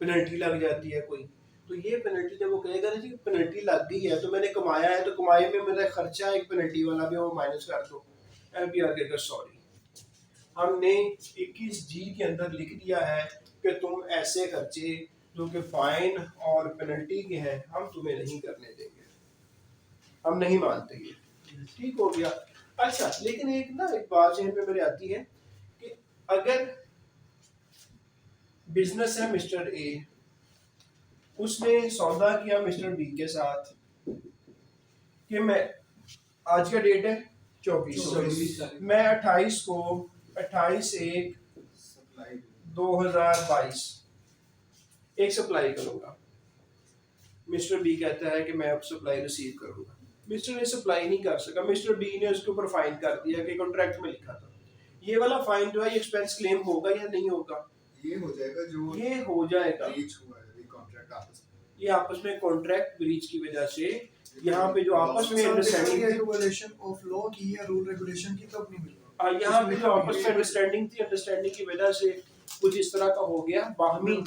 पेनल्टी लग जाती है कोई। तो ये पेनल्टी जब वो कहेगा ना जी पेनल्टी लग गई है तो मैंने कमाया है, तो कमाई में मेरा खर्चा एक पेनल्टी वाला भी वो माइनस कर दो, एफबीआर कहेगा सॉरी, हमने 21G के अंदर लिख दिया है कि तुम ऐसे खर्चे जो कि फाइन और पेनल्टी के हैं हम तुम्हें नहीं करने देंगे, हम नहीं मानते ये। ठीक हो गया। अच्छा, लेकिन एक बात जहन में मेरे आती है कि अगर बिजनेस है मिस्टर ए, उसने सौदा किया मिस्टर बी के साथ कि मैं, आज का डेट है 24, मैं 28/1/2022 एक सप्लाई करूंगा। मिस्टर बी कहता है कि मैं अब सप्लाई रिसीव करूंगा। मिस्टर ए सप्लाई नहीं कर सका, मिस्टर बी ने उसके ऊपर फाइन कर दिया कि कॉन्ट्रैक्ट में लिखा था। ये वाला फाइन जो है एक्सपेंस क्लेम होगा या नहीं होगा? ये हो जाएगा जो ये हो जाएगा, ब्रीच हुआ है कॉन्ट्रैक्ट आपस में। ये आपस में कॉन्ट्रैक्ट ब्रीच की वजह से यहाँ पे जो आपस में अंडरस्टैंडिंग थी, रेगुलेशन ऑफ लॉ की या रूल रेगुलेशन की तब नहीं मिलेगा। यहाँ पे जो आपस में अंडरस्टैंडिंग थी, अंडरस्टैंडिंग की वजह से कुछ इस तरह का हो गया बाहमी।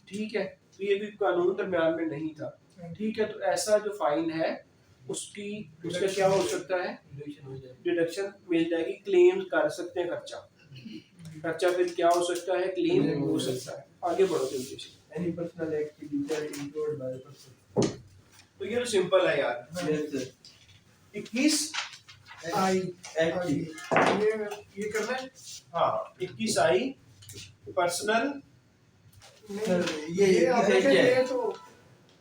ठीक है, तो ये भी कानून दरमियान में नहीं था। ठीक है, तो ऐसा जो फाइन है उसकी उसका क्या हो सकता है, डिडक्शन मिल जाएगी, क्लेम कर सकते हैं खर्चा फिर क्या हो सकता है, क्लेम हो सकता है। आगे बढ़ो जल्दी से। Any personal expenditure incurred by the person. तो ये तो सिंपल है यार। Yes, sir. 21 आई Actually, ये करना है। हाँ 21I पर्सनल, नहीं, ये आपने क्या कहा है? ये तो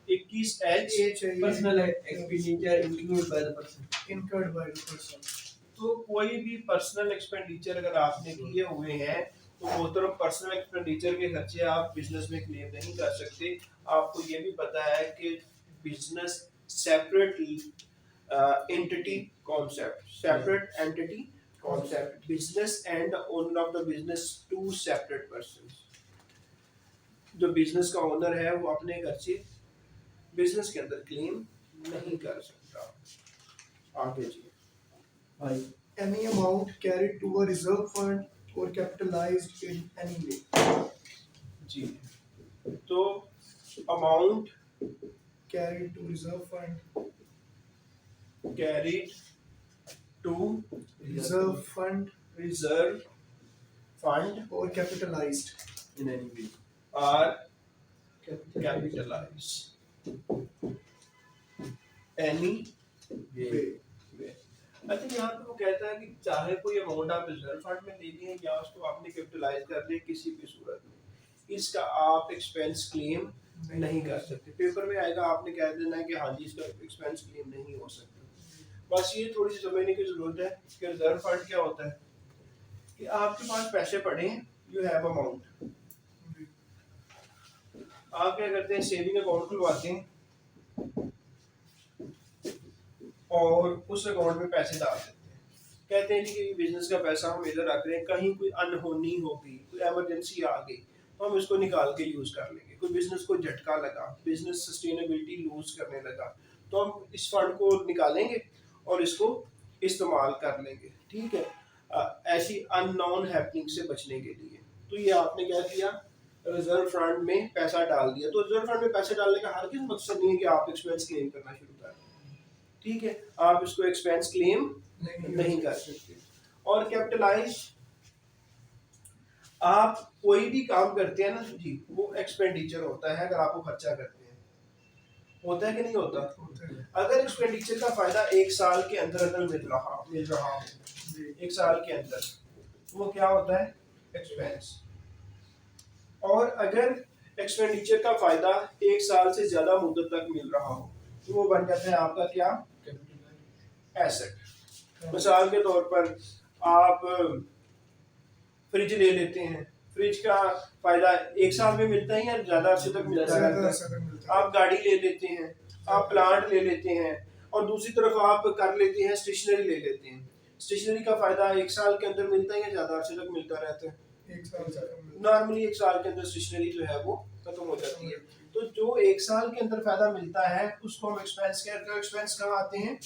21H ये चाहिए personal expenditure incurred by the person. incurred by the person। तो कोई भी पर्सनल एक्सपेंडिचर अगर आपने किए हुए हैं तो वो तरफ पर्सनल एक्सपेंडिचर के खर्चे आप बिजनेस में क्लेम नहीं कर सकते। आपको ये भी पता है कि business separate entity concept, separate entity concept, business and owner of the business two separate persons. जो बिजनेस का ओनर है वो अपने खर्चे बिजनेस के अंदर क्लेम नहीं कर सकता। आगे जी। Five. any amount carried to a reserve fund or capitalized in any way। जी, तो amount carried to reserve fund, carried to reserve fund reserve fund or capitalized In any way. are capitalized any Way. way। अच्छा, यहाँ पे वो कहता है कि चाहे कोई अमाउंट आप रिजर्व फंड में ले लें या उसको आपने कैपिटलाइज कर लें, किसी भी सूरत में इसका आप एक्सपेंस क्लेम नहीं कर सकते। पेपर में आएगा, आपने कह देना है कि हाँ जी इसका एक्सपेंस क्लेम नहीं हो सकता। बस ये थोड़ी सी समझने की जरूरत है कि रिजर्व फंड क्या होता है कि आपके पास पैसे पड़े हैं, यू हैव अमाउंट, आप क्या करते हैं सेविंग अकाउंट खुलवाते हैं और उस अकाउंट में पैसे डाल देते हैं। कहते हैं जी कि बिजनेस का पैसा हम इधर रख रहे हैं, कहीं कोई अनहोनी होगी, कोई एमरजेंसी आ गई तो हम इसको निकाल के यूज कर लेंगे। कोई बिजनेस को झटका लगा, बिजनेस सस्टेनेबिलिटी लूज करने लगा तो हम इस फंड को निकालेंगे और इसको इस्तेमाल कर लेंगे। ठीक है, ऐसी अननोन हैपनिंग से बचने के लिए। तो ये आपने क्या किया, रिजर्व फंड में पैसा डाल दिया। तो रिजर्व फंड में पैसे डालने का हर किस मकसद नहीं है कि आप एक्सपेंस क्लेम करना शुरू कर दें। ठीक है, आप इसको एक्सपेंस क्लेम नहीं कर सकते। और कैपिटलाइज, आप कोई भी काम करते हैं ना जी, वो एक्सपेंडिचर होता है अगर आपको खर्चा करते हैं, होता है कि नहीं होता? होता है अगर एक्सपेंडिचर का फायदा एक साल के अंदर अंदर मिल रहा हो, जी। एक साल के अंदर, वो क्या होता है? एक्सपेंस। और अगर एक्सपेंडिचर का फायदा एक साल से ज्यादा मुद्दत तक मिल रहा हो, तो वो बन जाता है आपका क्या? एसेट। मिसाल के तौर पर आप फ्रिज ले लेते हैं, फ्रिज का फायदा एक साल में मिलता है या ज्यादा अरसे तक मिलता ज़्यादा रहता असर है? मिलता है। आप गाड़ी ले लेते हैं, आप प्लांट ले लेते हैं, और दूसरी तरफ आप कर लेते हैं स्टेशनरी ले लेते हैं। स्टेशनरी का फायदा एक साल के अंदर मिलता है या ज्यादा अरसे तक मिलता रहता है? एक साल से कम मिलता नॉर्मली एक साल के अंदर स्टेशनरी जो है वो खत्म हो जाती है। तो जो एक साल के अंदर फायदा मिलता है उसको हम एक्सपेंस कहते हैं। एक्सपेंस कहाँ आते हैं?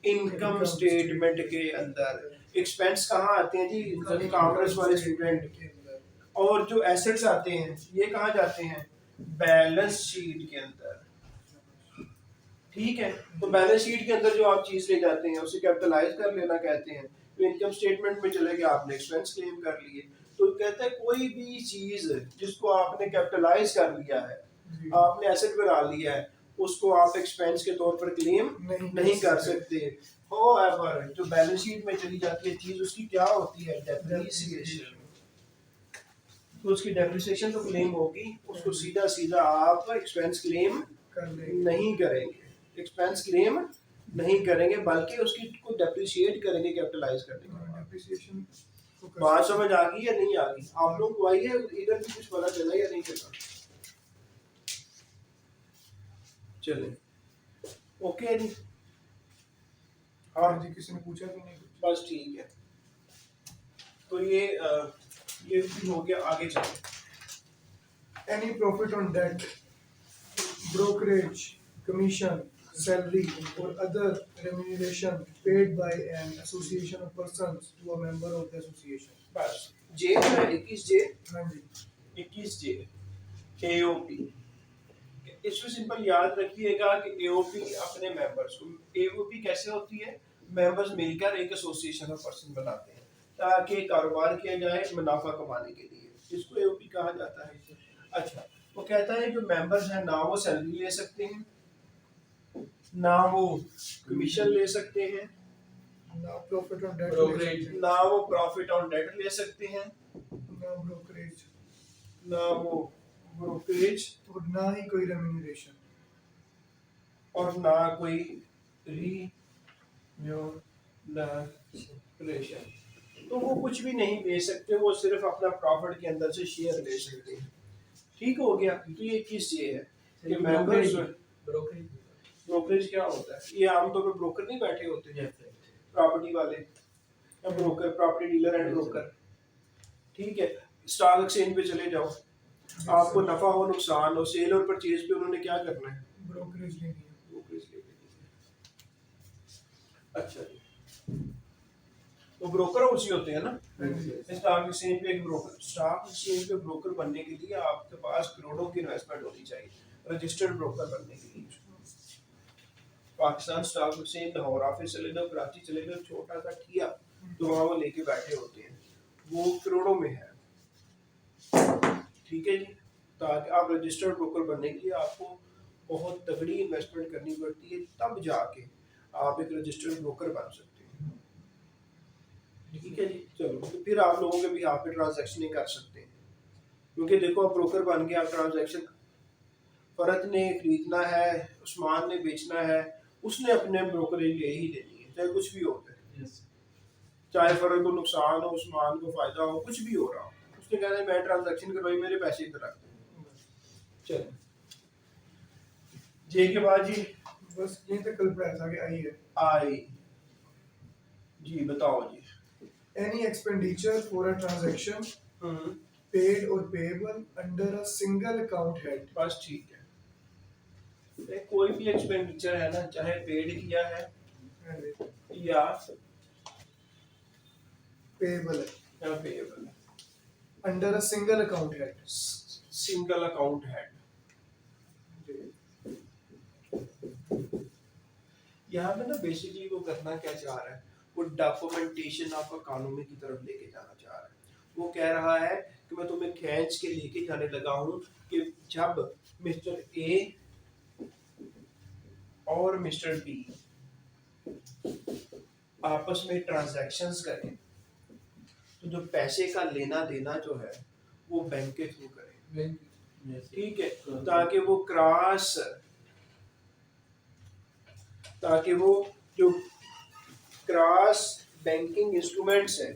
इनकम स्टेटमेंट के अंदर। एक्सपेंस कहाँ आते हैं जी? कॉमर्स वाले स्टूडेंट। के अंदर। और जो एसेट्स आते हैं ये कहाँ जाते हैं? बैलेंस शीट के अंदर। ठीक है, तो बैलेंस शीट के अंदर जो आप चीज ले जाते हैं उसे कैपिटलाइज कर लेना कहते हैं। तो इनकम स्टेटमेंट में चले गया, आपने एक्सपेंस क्लेम कर लिए। तो कहते हैं कोई भी चीज जिसको आपने कैपिटलाइज कर लिया है, जी। आपने एसेट बना लिया है, उसको आप एक्सपेंस के तौर पर क्लेम नहीं कर सकते। However, जो बैलेंस शीट में चली जाती है चीज, उसकी क्या होती है? डेप्रिसिएशन। तो उसकी डेप्रिसिएशन तो क्लेम होगी, उसको सीधा सीधा आप एक्सपेंस क्लेम कर लेंगे। नहीं करेंगे, एक्सपेंस क्लेम नहीं करेंगे, बल्कि उसकी को डेप्रिशिएट करेंगे कैपिटलाइज करने के बाद। Depreciation को कर बात सकते समझ आ गई या नहीं आ गई? आप लोग को आई है? इधर भी कुछ पता चला या नहीं चला? चले, ओके जी। हैं। हाँ जी, किसी ने पूछा तो नहीं कुछ? बस ठीक है। तो ये भी हो गया, आगे चले। Any profit on debt, brokerage, commission, salary, or other remuneration paid by an association of persons to a member of the association. बस जे जो है 21 जे, हाँ जी। 21 जे एओपी। इसमें सिंपल याद रखिएगा कि एओपी अपने मेंबर्स को, एओपी कैसे होती है? मेंबर्स मिलकर एक एसोसिएशन ऑफ पर्सन बनाते हैं ताकि कारोबार किया जाए मुनाफा कमाने के लिए, इसको एओपी कहा जाता है। अच्छा, वो कहता है जो मेंबर्स हैं ना वो सैलरी ले सकते हैं, ना वो कमीशन ले सकते हैं, Now profit on debt, Brokerage. ना वो प्रॉफिट ऑन डेट ले सकते हैं, now brokerage, ना वो ब्रोकरेज, और ना ही कोई remuneration. और ना कोई रिम्यूनरेशन। तो वो कुछ भी नहीं ले सकते, वो सिर्फ अपना प्रॉफिट के अंदर से शेयर ले सकते हैं। ठीक हो गया? तो ये किस ये है कि मेंबर्स। ब्रोकरेज क्या होता है? ये आमतौर पर ब्रोकर नहीं बैठे होते हैं, प्रॉपर्टी वाले या broker, property dealer and broker. ठीक है, स्टॉक एक्सचेंज पे चले जाओ, आपको नफा हो नुकसान हो, सेल और परचेज पे उन्होंने क्या करना है? Brokerage लेनी है। ब्रोकरेज ले लेनी है। अच्छा जी, वो ब्रोकर हाउस ही होते हैं ना। हाँ जी। स्टॉक एक्सचेंज पे एक ब्रोकर, स्टॉक एक्सचेंज पे ब्रोकर बनने के लिए आपके पास करोड़ों की इन्वेस्टमेंट होनी चाहिए रजिस्टर्ड ब्रोकर बनने के लिए। Pakistan stock exchange Lahore office चले जाओ, कराची चले जाओ, छोटा सा किया तो वहाँ वो लेके बैठे होते हैं, वो करोड़ों में है। ठीक है जी, ताकि आप रजिस्टर्ड ब्रोकर बनने के लिए आपको बहुत तगड़ी इन्वेस्टमेंट करनी पड़ती है, तब जाके आप एक रजिस्टर्ड ब्रोकर बन सकते हैं। ठीक है जी, चलो तो फिर आप लोगों के भी यहाँ पे ट्रांजैक्शन कर सकते हैं, क्योंकि देखो आप ब्रोकर बन के आप ट्रांजैक्शन, फरत ने खरीदना है, उस्मान ने बेचना है, उसने अपने ब्रोकरेज ले ही देनी है, चाहे कुछ भी हो जाए, चाहे फरत को नुकसान हो, उस्मान को फायदा हो, कुछ भी हो रहा हो, उसने कहना है मैं ट्रांजैक्शन करवाई, मेरे पैसे इधर रख दो। चलो जे के बाद जी बस यहीं तक कल पढ़ाया था कि आई है। आई जी, बताओ जी। Any expenditure for a transaction paid or payable under a single account head. बस ठीक है, कोई भी एक्सपेंडिचर है ना, चाहे पेड किया है हाँ जी। या Payable है। Payable, Under a single account head. Single account head. यहाँ पे ना बेसिकली वो करना क्या चाह रहा है, वो डॉक्यूमेंटेशन ऑफ इकोनॉमी की तरफ लेके जाना चाह रहा है। वो कह रहा है कि तो मैं तुम्हें खींच के लेके जाने लगा हूँ कि जब मिस्टर ए और मिस्टर बी आपस में ट्रांजैक्शंस करें तो जो पैसे का लेना देना जो है वो बैंक के थ्रू करें, ठीक है, ताकि वो जो क्रॉस बैंकिंग इंस्ट्रूमेंट्स हैं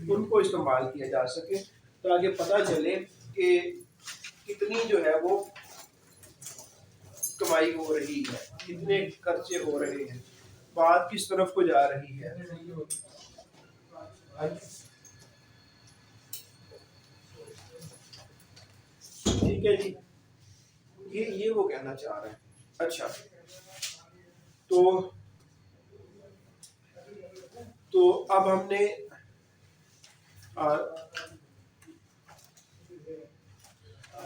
उनको इस्तेमाल किया जा सके, ताकि पता चले कि कितनी जो है वो कमाई हो रही है, कितने खर्चे हो रहे हैं, बात किस तरफ को जा रही है। ठीक है जी, ये वो कहना चाह रहे हैं। अच्छा, तो अब हमने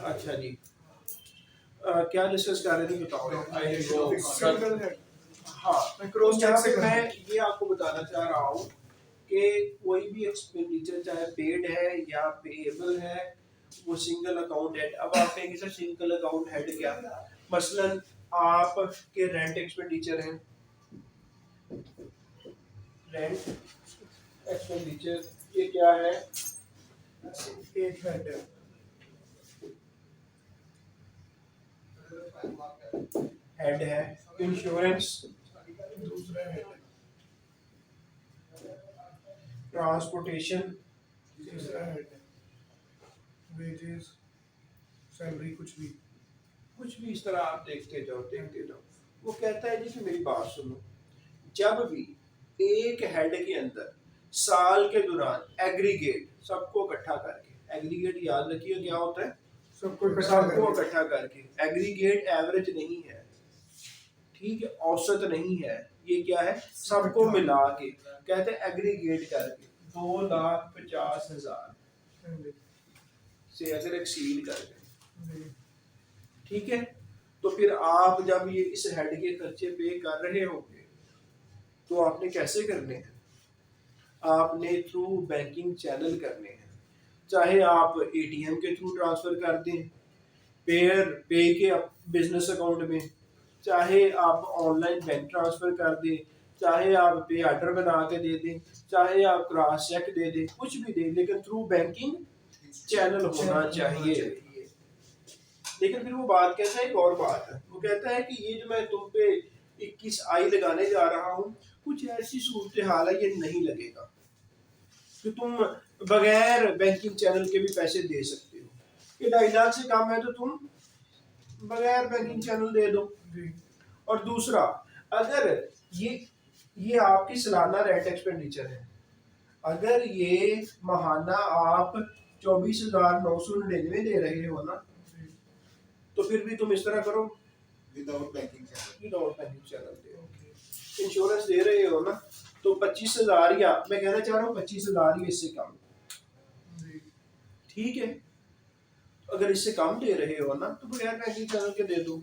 अच्छा जी, क्या डिस्कस कर रहे थे बताओ। सिंगल हेड हाँ, मैं क्रॉस चेक से मैं ये आपको बताना चाह रहा हूँ कि कोई भी एक्सपेंडिचर चाहे पेड है या पेएबल है वो सिंगल अकाउंट हेड। अब आप कहेंगे सर सिंगल अकाउंट हेड क्या, मसलन आप के रेंट एक्सपेंडिचर हैं, रेंट एक्सपेंडिचर ये क्या है, एक हेड है, हेड है। इंश्योरेंस दूसरा हेड है, ट्रांसपोर्टेशन तीसरा हेड है, वेजेस सैलरी कुछ भी इस तरह आप देखते जाओ। वो कहता है जी कि मेरी बात सुनो, जब भी एक हेड के अंदर साल के दौरान एग्रीगेट सबको इकट्ठा करके, एग्रीगेट याद रखिए क्या होता है, सबको सबको इकट्ठा करके, एग्रीगेट एवरेज नहीं है, ठीक है, औसत नहीं है, ये क्या है, सबको मिला के कहते हैं एग्रीगेट करके 2,50,000 से अगर एक्सीड कर गए, ठीक है, तो फिर आप जब ये इस हेड के खर्चे पे कर रहे होंगे तो आपने कैसे करने हैं, आपने थ्रू बैंकिंग चैनल करने हैं, चाहे आप एटीएम के थ्रू ट्रांसफर कर दें पे के बिजनेस अकाउंट में, चाहे आप ऑनलाइन बैंक ट्रांसफर कर दें, चाहे आप पे ऑर्डर बना के दे दें, चाहे आप क्रॉस चेक दे दें, कुछ भी दें, लेकिन थ्रू बैंकिंग चैनल होना चाहिए। लेकिन फिर वो बात कहता है, एक और बात है, वो कहता है कि ये जो मैं तुम पे 21 आई लगाने जा रहा हूँ, कुछ ऐसी सूरत हाल है ये नहीं लगेगा कि तुम बगैर बैंकिंग चैनल के भी पैसे दे सकते हो, ये 2.5 लाख से कम है तो तुम बगैर बैंकिंग चैनल दे दो। और दूसरा, अगर ये आपकी सालाना रेंट एक्सपेंडिचर है, अगर ये महाना आप 24,999 दे रहे हो ना, तो फिर भी तुम इस तरह करो विदाउट बैंकिंग चैनल दे, इंश्योरेंस दे रहे हो ना, तो 25,000 या मैं कहना चाह रहा हूँ 25,000 या इससे कम, ठीक है, अगर इससे कम दे रहे हो ना तो बगैर बैंकिंग चैनल के दे दो,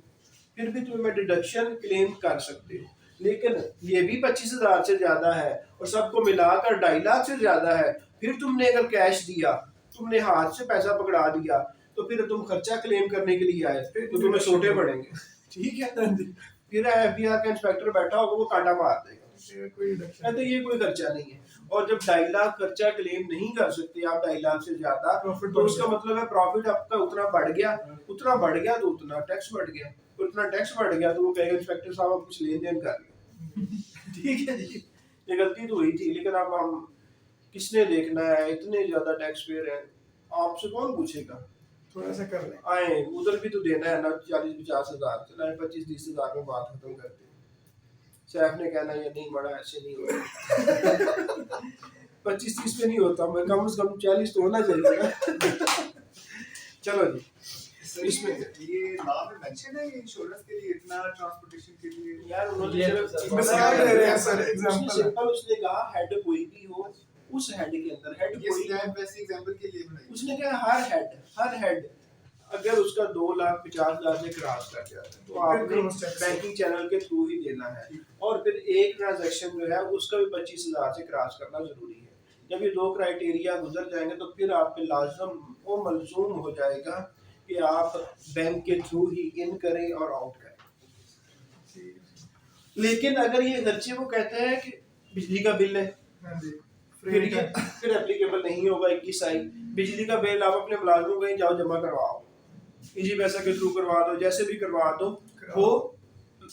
फिर भी तुम्हें डिडक्शन क्लेम कर सकते हो। लेकिन ये भी 25,000 से ज्यादा है और सबको मिलाकर 2.5 लाख से ज्यादा है, फिर तुमने अगर कैश दिया, तुमने हाथ से पैसा पकड़ा दिया, तो फिर तुम खर्चा क्लेम करने के लिए आए तो तुम्हें सोटे पड़ेंगे, ठीक है, फिर एफबीआर का इंस्पेक्टर बैठा होगा वो कांटा मार देगा, तो ये कोई खर्चा नहीं है। और जब 2.5 लाख खर्चा क्लेम नहीं कर सकते आप 2.5 लाख से ज्यादा, तो उसका मतलब है प्रॉफिट आपका उतना बढ़ गया तो उतना टैक्स बढ़ गया, उतना टैक्स बढ़ गया तो वो कहेगा इंस्पेक्टर साहब आप कुछ लेन देन कर लिया, ठीक है जी, ये गलती तो हुई थी, लेकिन अब हम किसने देखना है, इतने ज्यादा टैक्स पेयर है, आपसे कौन पूछेगा, थोड़ा सा कर लें, आए उधर भी तो देना है ना, 40-50 हजार, चला 25-30 हजार में बात खत्म करते हैं। सैफ ने कहना ये नहीं बड़ा ऐसे नहीं होता 25-30 पे नहीं होता, मैं कम से कम 40 तो होना चाहिए ना चलो जी, इसमें ये नाम में मेंशन है इंश्योरेंस के लिए, इतना ट्रांसपोर्टेशन के लिए यार उन्होंने सिर्फ मिसाल दे रहे हैं सर, एग्जांपल सिंपल उसने कहा हेड कोई भी हो, उस हेड के अंदर हेड ये कोई, स्लैब वैसे एग्जांपल के लिए बनाई, उसने कहा हर हेड अगर उसका 2,50,000 से क्रॉस कर जाता है तो आपने बैंकिंग चैनल के थ्रू ही देना है, और फिर एक ट्रांजैक्शन जो है उसका भी 25,000 से क्रॉस करना जरूरी है, जब ये 2 क्राइटेरिया गुजर जाएंगे तो फिर आप पे लाजम वो मलजूम हो जाएगा कि आप बैंक के थ्रू ही इन करें और आउट करें। लेकिन अगर ये खर्चे वो कहते हैं कि बिजली का बिल है, हाँ जी, फिर फ्रेट ये है। फिर एप्लीकेबल नहीं होगा 21 आई। बिजली का बिल आप अपने मुलाजमों को कहीं जाओ जमा करवाओ, इजी पैसा के थ्रू करवा दो, जैसे भी करवा दो। वो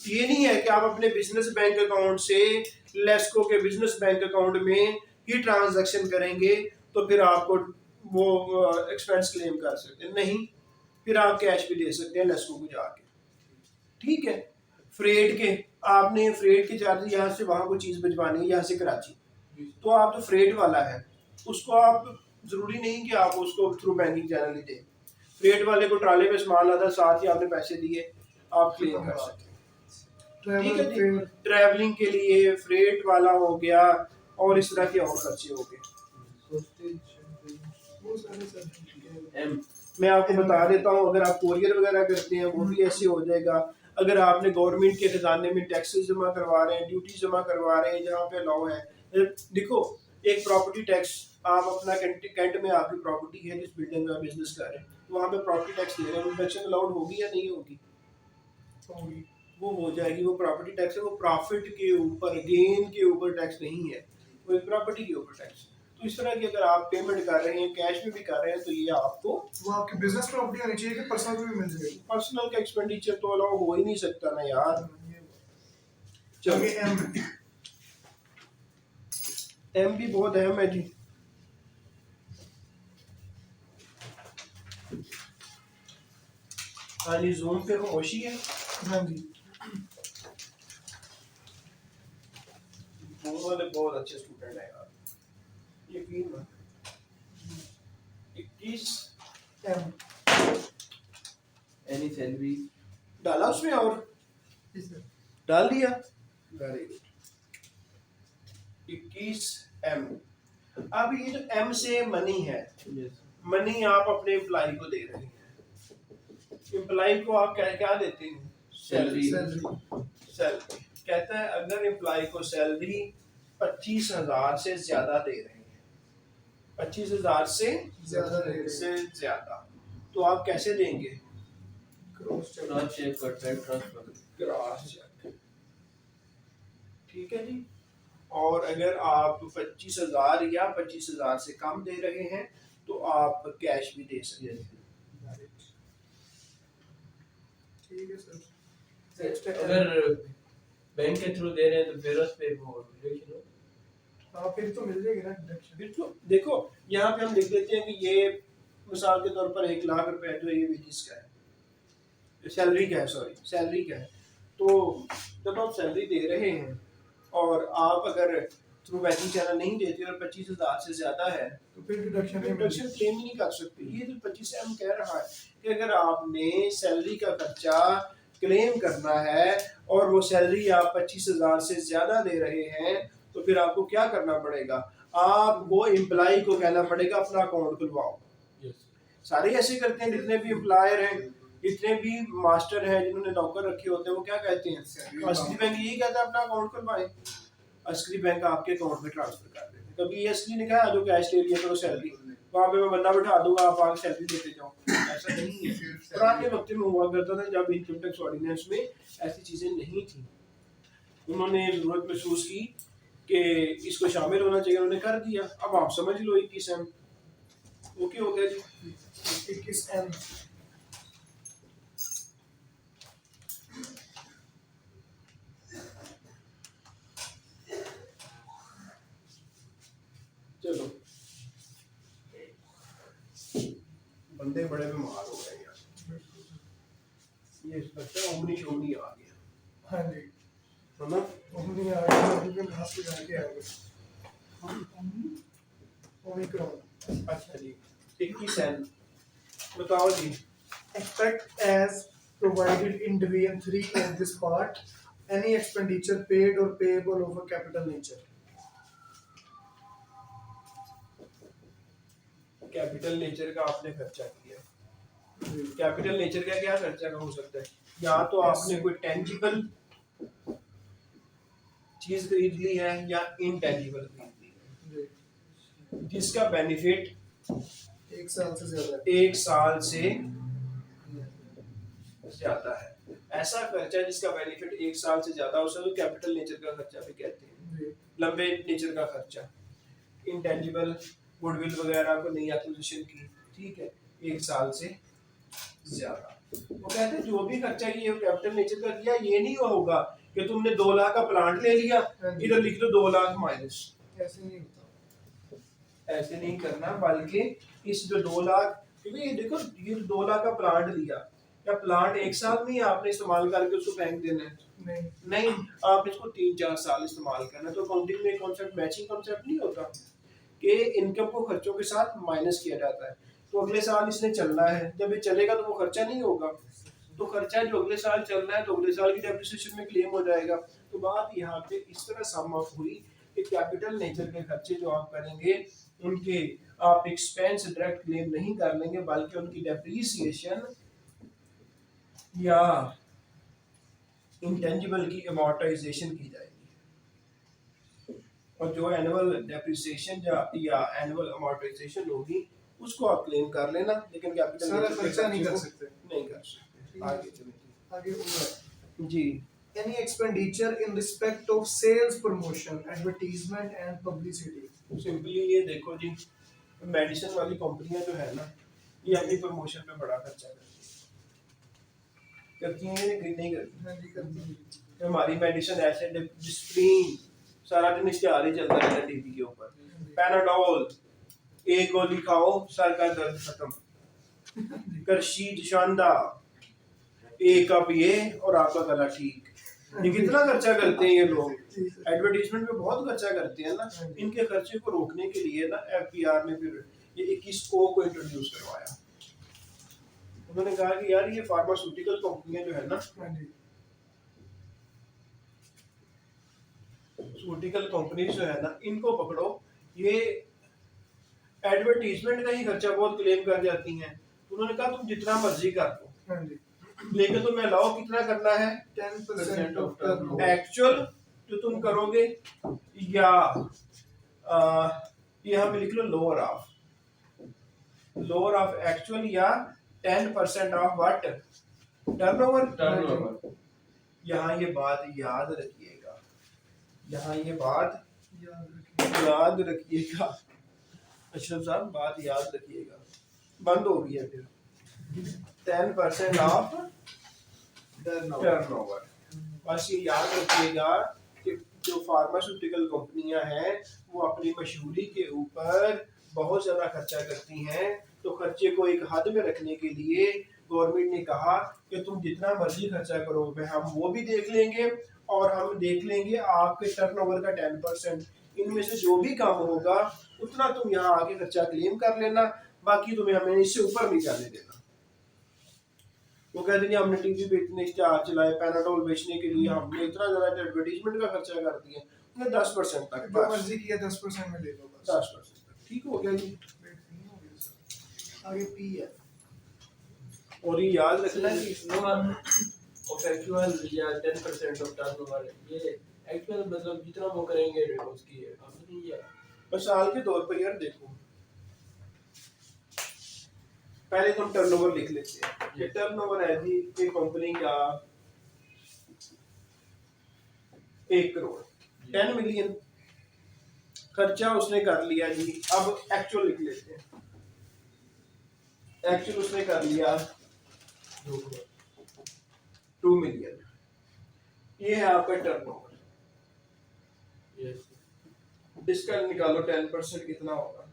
ये नहीं है कि आप अपने बिजनेस बैंक अकाउंट से लेस्को के बिजनेस बैंक अकाउंट में ही ट्रांजैक्शन करेंगे तो फिर आपको वो एक्सपेंस क्लेम कर सकते हैं, नहीं, फिर आप कैश भी दे सकते हैं लेस्को को जाके। ठीक है, फ्रेट के आपने फ्रेट के चार्ज यहाँ से वहाँ कोई चीज़ भिजवानी है यहाँ से कराची, तो आप तो फ्रेट वाला है उसको आप जरूरी नहीं कि आप उसको थ्रू बैंकिंग चैनल ही दें। फ्रेट वाले को ट्राले पे सामान लाता साथ ही आपने पैसे दिए, आप क्लेम कर सकते हैं। ठीक है जी, ट्रैवल ट्रैवलिंग के लिए फ्रेट वाला हो गया और इस तरह के और खर्चे हो गए। वो सारे सब एम मैं आपको बता देता हूँ, अगर आप कोरियर वगैरह करते हैं वो भी ऐसे हो जाएगा। अगर आपने गवर्नमेंट के खजाने में टैक्सेस जमा करवा रहे हैं, ड्यूटी जमा करवा रहे हैं जहाँ पे लॉ है, देखो एक प्रॉपर्टी टैक्स आप अपना कैंट में आपकी प्रॉपर्टी है जिस बिल्डिंग में आप बिजनेस कर रहे हैं तो वहाँ पे प्रॉपर्टी टैक्स दे रहे हैं, डिडक्शन अलाउड होगी या नहीं होगी? होगी। वो हो जाएगी। वो प्रॉपर्टी टैक्स है, वो प्रॉफिट के ऊपर गेन के ऊपर टैक्स नहीं है, वो एक प्रॉपर्टी के ऊपर टैक्स। तो इस तरह की अगर आप पेमेंट कर रहे हैं कैश में भी कर रहे हैं तो ये आपको वो आपकी बिजनेस प्रॉपर्टी होनी चाहिए कि पर्सनल भी मिल जाएगी। पर्सनल का एक्सपेंडिचर तो अलाउ हो ही नहीं सकता ना यार। चलिए चलो, एम भी बहुत अहम है जी। हाँ जी, जूम पे खामोशी है। हाँ जी, जूम वाले बहुत अच्छे स्टूडेंट हैं यार, यकीन मानो। 21 एम एनी सैलरी डाला उसमें और डाल दिया, वेरी गुड। 21 एम। अब ये जो एम से मनी है, यस मनी आप अपने एम्प्लाई को दे रहे हैं। एम्प्लाई को आप क्या क्या देते हैं? Salary salary salary. कहता है अगर एम्प्लाई को सैलरी 25,000 से ज्यादा दे रहे हैं, 25,000 से ज्यादा दे रहे हैं। से ज्यादा, तो आप कैसे देंगे? Cross check. क्रॉस चेक और बैंक ट्रांसफर क्रॉस चेक। ठीक है जी। और अगर आप 25,000 या 25,000 से कम दे रहे हैं तो आप कैश भी दे सकते हैं। ठीक है सर। नेक्स्ट है अगर बैंक के थ्रू दे रहे हैं तो फिर उस पे वो डिडक्शन हो। हाँ, फिर तो मिल जाएगी ना डिडक्शन। फिर तो देखो यहाँ पे हम लिख देते हैं कि ये मिसाल के तौर पर 1,00,000 रुपए जो ये वेजेस का है, सैलरी का है, सॉरी सैलरी का है। तो जब आप सैलरी दे रहे हैं और आप अगर थ्रू बैंकिंग चैनल नहीं देते और 25,000 से ज्यादा है तो फिर डिडक्शन नहीं डिडक्शन मिलेगी। क्लेम ही नहीं कर सकते। ये जो 25 एम कह रहा है कि अगर आपने सैलरी का खर्चा क्लेम करना है और वो सैलरी आप 25,000 से ज्यादा दे रहे हैं तो फिर आपको क्या करना पड़ेगा? आपको एम्प्लॉय को कहना पड़ेगा अपना अकाउंट खुलवाओ। सारे ऐसे करते हैं, जितने भी एम्प्लॉयर हैं, जितने भी मास्टर हैं जिन्होंने नौकर रखे होते हैं, वो क्या कहते हैं? असली बैंक यही कहता है अपना अकाउंट खुलवाएं। असली बैंक आपके अकाउंट में ट्रांसफर कर देते हैं। कभी ये असली ने कहा जो कैश ले लिया करो सैलरी, वहाँ पे मैं बंदा बिठा दूंगा आप आगे सैलरी देते जाओ, ऐसा नहीं है। पुराने वक्त में हुआ करता था जब इनकम टैक्स ऑर्डिनेंस में ऐसी चीजें नहीं थी। उन्होंने जरूरत महसूस की कि इसको शामिल होना चाहिए, उन्होंने कर दिया। अब आप समझ लो 21 एम ओके हो गया जी। 21 एम। चलो, बंदे बड़े बीमार हो गए यार, ये लगता है उमनी शोमनी आ गया हाँ जी, है ना। उम्मीद आ गई कि हाथ से जाके आ गए। ओमिक्रॉन। अच्छा जी, 21 एम बताओ जी। Expect as provided in Division 3 of this part any expenditure paid or payable of a capital nature. Capital nature का आपने खर्चा किया, कैपिटल नेचर का क्या खर्चा हो सकता है? या तो आपने कोई टेंजिबल चीज खरीद ली है या इनटेंजिबल खरीद ली है। जिसका बेनिफिट 1 साल से ज्यादा है। 1 साल से ज्यादा है। ऐसा खर्चा जिसका बेनिफिट 1 साल से ज्यादा, उसे तो कैपिटल नेचर का खर्चा भी कहते हैं, जी। लंबे नेचर का खर्चा। इंटेंजिबल गुडविल वगैरह को नई एक्विजिशन की, ठीक है, 1 साल से ज्यादा। वो कहते हैं जो भी खर्चा ये कैपिटल नेचर का किया, ये नहीं होगा कि तुमने 2 लाख का प्लांट ले लिया, इधर लिख दो 2 लाख माइनस, ऐसे नहीं होता। ऐसे नहीं करना, बल्कि इस जो 2 लाख, क्योंकि ये देखो ये 2 लाख का प्लांट लिया, क्या प्लांट 1 साल में ही आपने इस्तेमाल करके उसको फेंक देना है? नहीं, नहीं, आप इसको 3-4 साल इस्तेमाल करना। तो अकाउंटिंग में कॉन्सेप्ट मैचिंग कॉन्सेप्ट नहीं होता कि इनकम को खर्चों के साथ माइनस किया जाता है। तो अगले साल इसने चलना है, जब ये चलेगा तो वो खर्चा नहीं होगा, तो खर्चा जो अगले साल चल रहा है तो अगले साल की डेप्रिसिएशन में क्लेम हो जाएगा। तो बात यहाँ पे इस तरह सम अप हुई कि कैपिटल नेचर के खर्चे जो आप करेंगे उनके आप एक्सपेंस डायरेक्ट क्लेम नहीं कर लेंगे, बल्कि उनकी डेप्रिसिएशन या इंटेंजिबल की अमोर्टाइजेशन की जाएगी, और जो एनुअल डेप्रिसिएशन या एनुअल अमोर्टाइजेशन होगी उसको आप क्लेम कर लेना, लेकिन कैपिटल सारा खर्चा नहीं कर सकते। नहीं कर सकते। आगे चलिए आगे होगा जी। any expenditure in respect of sales, promotion, advertisement and publicity। Simply ये देखो जी, मेडिसिन वाली कंपनियां जो है ना, ये अपनी प्रमोशन पे बड़ा खर्चा करती हैं या नहीं करती? हाँ जी, करती हैं। हमारी मेडिसिन ऐसे डिस्प्रीन सारा दिन इश्तेहार ही चलता रहता है टीवी के ऊपर, पैनाडोल एक गोली खाओ सर का दर्द खत्म, करशीद शांदा एक कप ये और आपका गला ठीक। ये कितना खर्चा करते हैं ये लोग, एडवर्टीजमेंट पे बहुत खर्चा करते हैं ना। इनके खर्चे को रोकने के लिए ना एफपीआर ने फिर ये 21 को इंट्रोड्यूस करवाया। उन्होंने कहा कि यार ये फार्मास्यूटिकल कंपनियां जो है ना, हाँ जी, फार्मास्यूटिकल कंपनीज जो है ना, इनको पकड़ो, ये एडवर्टीजमेंट का ही खर्चा बहुत क्लेम कर जाती हैं। उन्होंने कहा तुम जितना मर्जी कर दो, हाँ जी, लेकिन तुम्हें अलाउ कितना करना है, 10% of turnover। एक्चुअल जो तुम करोगे, या ये हमें लिख लो लोअर ऑफ एक्चुअल, या 10% ऑफ व्हाट, टर्नओवर। टर्नओवर। यहाँ ये बात याद रखिएगा, यहाँ ये बात याद रखिए। याद रखिएगा, अशरफ साहब बात याद रखिएगा। बंद हो गई है फिर, 10% ऑफ टर्नओवर। बस ये याद रखिएगा कि जो फार्मास्यूटिकल कंपनियां हैं वो अपनी मशहूरी के ऊपर बहुत ज्यादा खर्चा करती हैं। तो खर्चे को एक हद में रखने के लिए गवर्नमेंट ने कहा कि तुम जितना मर्जी खर्चा करो, हम वो भी देख लेंगे, और हम देख लेंगे आपके टर्नओवर का 10%, इनमें से जो भी कम होगा उतना तुम यहाँ आगे खर्चा क्लेम कर लेना, बाकी तुम्हें हमें इससे ऊपर नहीं जाने देना। वो कहते हैं हमने टीवी बेचने इश्तेहार चलाए, पैनाडोल बेचने के लिए हमने इतना ज्यादा एडवर्टीजमेंट का खर्चा कर दिया, 10% तक, जो मर्जी किया 10% में ले लो बस। 10% तक, ठीक हो गया जी। आगे पी है, और ये याद रखना कि लोअर ऑफ एक्चुअल या 10% ऑफ टर्नओवर, ये एक्चुअल मतलब जितना वो करेंगे उसकी आपने ये मिसाल के तौर पर यार देखो, पहले तो हम टर्नओवर लिख लेते हैं। ये टर्नओवर है जी एक कंपनी का 1 करोड़, 10 मिलियन खर्चा उसने कर लिया जी। अब एक्चुअल लिख लेते हैं, एक्चुअल उसने कर लिया 2 मिलियन, ये है आपका टर्नओवर। यस इसका निकालो 10% कितना होगा।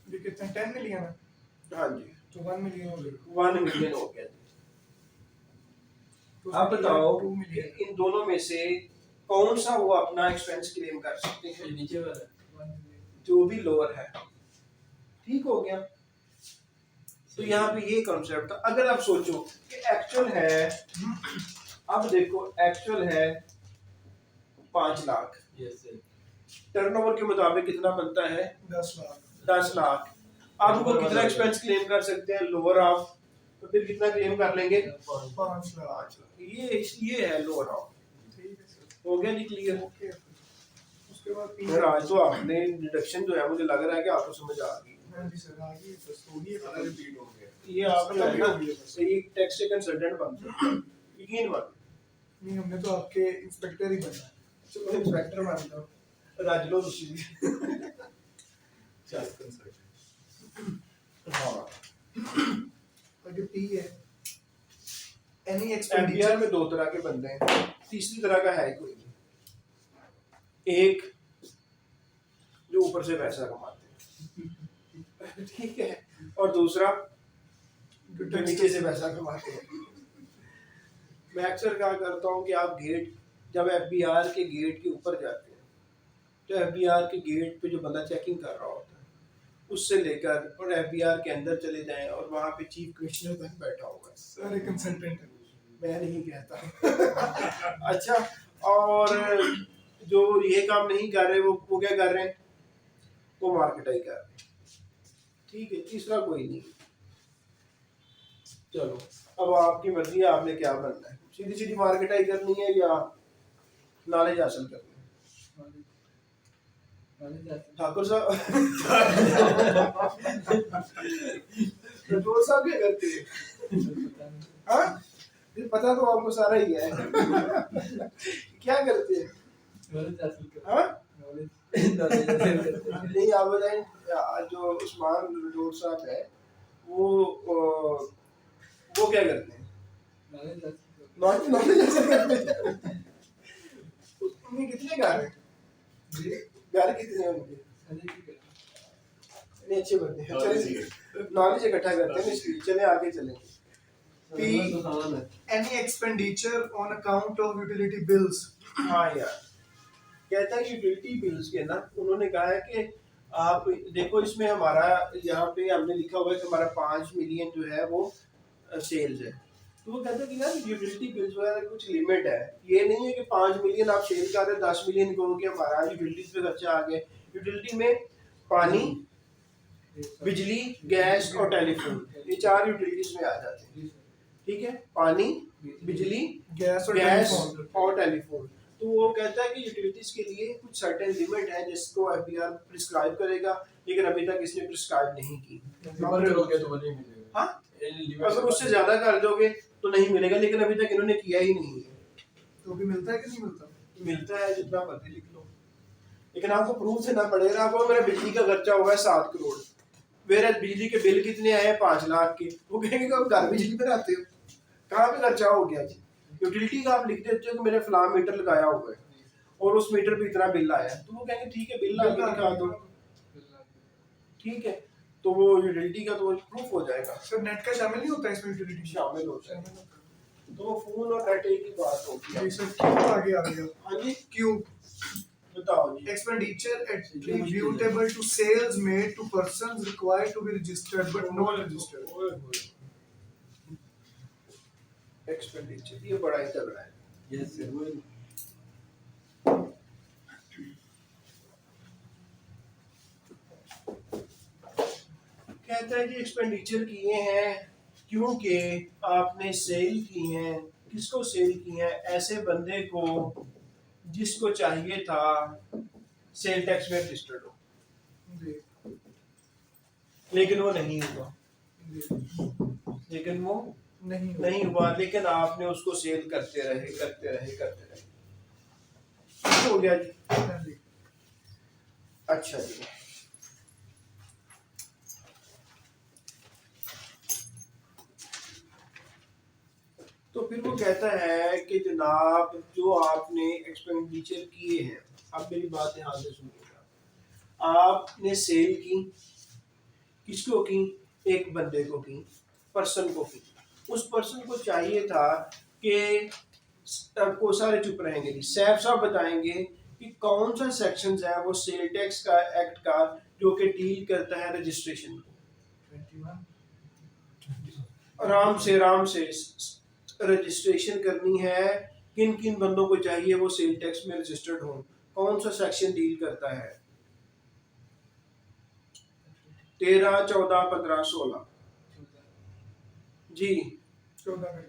ये कितने 10 मिलियन है, हाँ जी, तो 1 मिलियन हो गया। 1 मिलियन हो गया जी। तो अब बताओ 2 मिलियन, इन दोनों में से कौन सा वो अपना एक्सपेंस क्लेम कर सकते ये हैं, नीचे वाला 1 मिलियन। जो भी लोअर है, ठीक हो गया। तो यहाँ पे ये कॉन्सेप्ट था। अगर आप सोचो कि एक्चुअल है, अब देखो एक्चुअल है 5 लाख, यस टर्नओवर के मुताबिक कितना बनता है, 10 लाख। 10 लाख। अब वो कितना एक्सपेंस क्लेम कर सकते हैं, लोअर ऑफ, तो फिर कितना क्लेम कर लेंगे, 5 लाख। ये है लोअर ऑफ। ठीक है सर, हो गया जी क्लियर। ओके। उसके उसके बाद पी फिर आज तो आपने डिडक्शन जो है मुझे लग रहा है कि आपको समझ आ गई। हाँ जी सर आगे बस होगी सारा रिपीट हो गया। ये आप जो है ना खत्म भी हो गया बस। एक टैक्स के कंसल्टेंट बन सकते हैं। यकीन मान नहीं हमने तो आपके इंस्पेक्टर ही बनना है। चलो इंस्पेक्टर मान लो राज लो दूसरी। चल कंसल्टेंट। हाँ आगे पी है एनी एमपीआर एक्सपेंडिचर में दो तरह के बंदे हैं, तीसरी तरह का है कोई नहीं। एक जो ऊपर से पैसा कमाते हैं ठीक है, और दूसरा जो नीचे से पैसा कमाते हैं। मैं अक्सर क्या करता हूँ कि आप गेट जब एफबीआर के गेट के ऊपर जाते हैं तो एफबीआर के गेट पे जो बंदा चेकिंग कर रहा होता है उससे लेकर और एफबीआर के अंदर चले जाएं और वहाँ पे चीफ कमिश्नर तक बैठा हुआ है। सारे कंसल्टेंट है। मैं नहीं कहता अच्छा, और जो ये काम नहीं कर रहे वो क्या कर रहे हैं, वो मार्केटाई कर रहे हैं। ठीक है, तीसरा कोई नहीं। चलो अब आपकी मर्जी है, आपने क्या बनना है, सीधी सीधी मार्केटाई करनी है या नॉलेज हासिल करनी है। ठाकुर साहब ठाकुर साहब क्या करते हैं? हाँ ये पता तो आपको सारा ही है। क्या करते हैं? हाँ नहीं आप बताएं, जो उस्मान रजौर साहब है वो क्या करते हैं? नॉलेज हासिल करते हैं। उनके कितने घर हैं? घर कितने हैं उनके? नहीं अच्छे बंदे हैं, चलिए नॉलेज इकट्ठा करते हैं इसलिए। चले आगे चलेंगे। Any expenditure on account of utility bills. हाँ यार, कहता है कि यूटिलिटी बिल्स के ना उन्होंने कहा है कि आप देखो इसमें हमारा यहाँ पे हमने लिखा हुआ है कि हमारा 5 मिलियन जो है वो सेल्स है। तो वो कहता है कि यार यूटिलिटी बिल्स वगैरह कुछ लिमिट है, ये नहीं है कि 5 मिलियन आप सेल कर रहे हैं 10 मिलियन कहोगे हमारा यूटिलिटीज पे खर्चा आ गया। यूटिलिटी में पानी, बिजली, गैस और टेलीफोन, ये 4 यूटिलिटीज में आ जाते हैं। ठीक है, पानी, बिजली, गैस और गैस टेलीफोन। और टेलीफोन। तो वो कहता है कि यूटिलिटीज के लिए कुछ सर्टेन लिमिट है जिसको एफबीआर प्रिस्क्राइब करेगा, लेकिन अभी तक इसने प्रिस्क्राइब नहीं की। हाँ अगर उससे ज्यादा कर दोगे तो नहीं मिलेगा, लेकिन अभी तक इन्होंने किया ही नहीं है। तो भी मिलता है कि नहीं मिलता? मिलता है जितना मर्जी लिख लो, लेकिन आपको प्रूफ देना पड़ेगा। आपको मेरा बिजली का खर्चा हुआ है 7 करोड़, मेरे बिजली के बिल कितने आए हैं 5 लाख के, वो कहेंगे कि आप घर बिजली बनाते हो, कहाँ पे खर्चा हो गया जी। यूटिलिटी का आप लिख देते हो कि मैंने फलां मीटर लगाया हुआ है और उस मीटर पे इतना बिल आया है, तो वो कहेंगे ठीक है बिल आगे दिखा दो। ठीक है, तो वो यूटिलिटी का तो प्रूफ हो जाएगा। सर नेट का शामिल नहीं होता इसमें यूटिलिटी? शामिल हो जाएगा, तो वो फोन और नेट एक ही बात होगी। जी सर क्यों आगे आ गया? हाँ जी क्यों? बताओ जी। Expenditure attributable to sales made to persons required to be registered but not registered. Expenditure ये बड़ा ही तगड़ा है। कहता है कि एक्सपेंडिचर किए हैं क्योंकि आपने सेल की हैं। किसको सेल की हैं? ऐसे बंदे को जिसको चाहिए था सेल टैक्स में रजिस्टर्ड हो, जी लेकिन वो नहीं हुआ। जी लेकिन वो नहीं नहीं हुआ, लेकिन आपने उसको सेल करते रहे। हो गया जी। जी अच्छा जी, तो फिर वो कहता है कि जनाब जो आपने एक्सपेंडिचर किए हैं, अब मेरी बात ध्यान से सुनिएगा। आपने सेल की, किसको की? एक बंदे को की, पर्सन को की। उस पर्सन को चाहिए था कि को सारे चुप रहेंगे जी, सैफ साहब बताएंगे कि कौन सा सेक्शन है वो सेल टैक्स का एक्ट का जो कि डील करता है रजिस्ट्रेशन को। आराम से रजिस्ट्रेशन करनी है। किन किन बंदों को चाहिए वो सेल टैक्स में रजिस्टर्ड हो, कौन सा सेक्शन डील करता है? 13, 14, 15, 16 जी। 14 में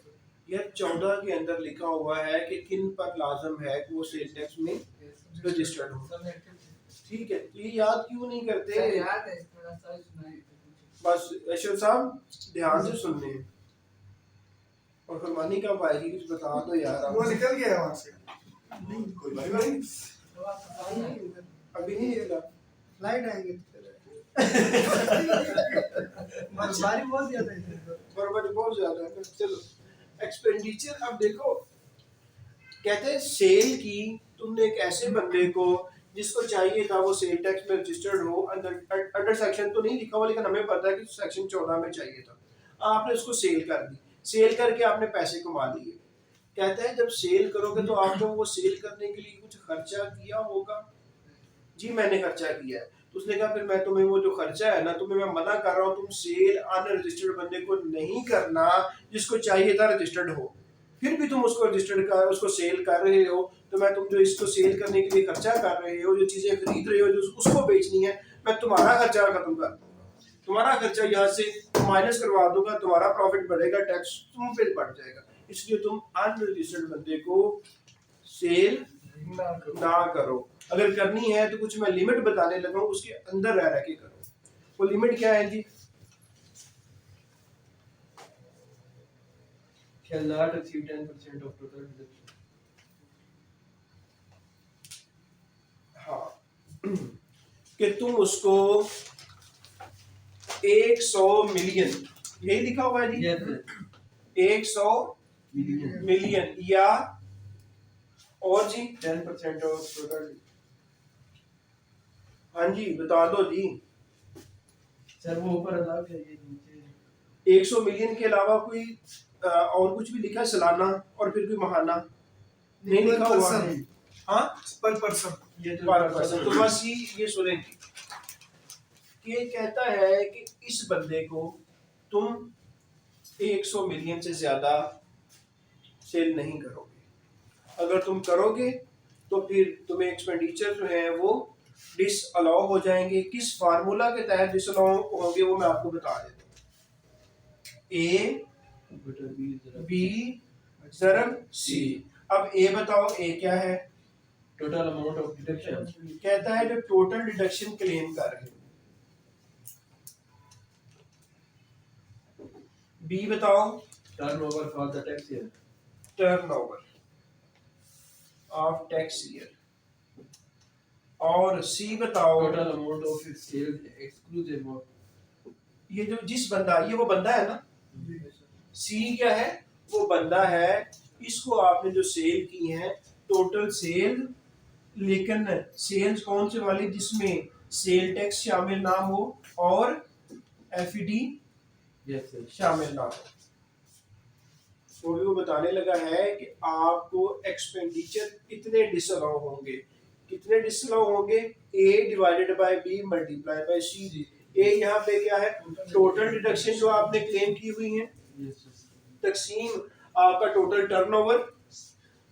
यार 14 के अंदर लिखा हुआ है कि किन पर लाजम है कि वो सेल टैक्स में रजिस्टर्ड हो। ठीक है, तो ये याद क्यों नहीं करते? याद है थोड़ा सा सुनाइए। बस अशरफ साहब ध्यान से सुनने हैं। और फरमानी कब आएगी कुछ बता दो यार वो आप। निकल गया वहां से। कोई बात नहीं। अभी नहीं आएगा। फ्लाइट आएगी बर्फबारी बहुत ज्यादा है इधर। बराबर बहुत ज्यादा है। चलो एक्सपेंडिचर अब देखो, कहते हैं सेल की तुमने एक ऐसे बंदे को जिसको चाहिए था वो सेल टैक्स में रजिस्टर्ड हो, अंडर सेक्शन तो नहीं लिखा हुआ लेकिन हमें पता है कि सेक्शन 14 में चाहिए था, आपने उसको सेल कर दी, सेल करके आपने पैसे कमा लिए। कहते हैं जब सेल करोगे तो आपने वो सेल करने के लिए कुछ खर्चा किया होगा। जी मैंने खर्चा किया है। तो उसने कहा फिर मैं तुम्हें वो जो खर्चा है ना, तुम्हें मैं मना कर रहा हूँ, तुम सेल अनरजिस्टर्ड बंदे को नहीं करना जिसको चाहिए था रजिस्टर्ड हो। फिर भी तुम उसको रजिस्टर्ड कर उसको सेल कर रहे हो, तो मैं तुम जो इसको सेल करने के लिए खर्चा कर रहे हो, जो चीजें खरीद रहे हो, जो उसको बेचनी है, मैं तुम्हारा खर्चा खत्म कर दूंगा, तुम्हारा खर्चा यहाँ से माइनस करवा दूंगा, तुम्हारा प्रॉफिट बढ़ेगा, टैक्स तुम पे बढ़ जाएगा। इसलिए तुम अनरजिस्टर्ड बंदे को सेल ना करो। अगर करनी है तो कुछ मैं लिमिट बताने लगा हूँ, उसके अंदर रह के करो। वो लिमिट क्या है जी? Shall not exceed 10% of total deduction. हाँ कि तुम उसको 100 मिलियन, यही लिखा हुआ है जी, Yes, sir. 100 Million. मिलियन या और जी 10% of total. हाँ जी बता दो जी। सर वो ऊपर अदा चाहिए नीचे 100 मिलियन के अलावा कोई और कुछ भी लिखा है सालाना और फिर कोई महाना नहीं लिखा हुआ है। हाँ पर पर्सन ये पर पर्सन। तो बस ये सुने कि ये कहता है कि इस बंदे को तुम 100 मिलियन से ज्यादा सेल नहीं करोगे। अगर तुम करोगे तो फिर तुम्हें एक्सपेंडिचर जो है वो डिसअलाउ हो जाएंगे। किस फार्मूला के तहत डिसअलाउ होंगे वो मैं आपको बता देता हूँ। ए बी ज़रब सी। अब ए बताओ, ए क्या है? टोटल अमाउंट ऑफ डिडक्शन कहता है जो टोटल डिडक्शन क्लेम कर रहे हो। बी बताओ, turnover for the tax year turnover of tax year. और सी बताओ, total amount of its sales exclusive of ये जो जिस बंदा, ये वो बंदा है ना, सी क्या है? वो बंदा है, इसको आपने जो सेल की है टोटल सेल, लेकिन सेल्स कौन से वाली जिसमें सेल टैक्स शामिल ना हो और एफईडी यस सर शामिल ना हो। तो वो बताने लगा है कि आपको एक्सपेंडिचर इतने डिसअलाउ होंगे। कितने डिसअलाउ होंगे? A divided by B multiply by C. A यहाँ पे क्या है? टोटल डिडक्शन जो आपने क्लेम की हुई है, यस तकसीम आपका टोटल टर्नओवर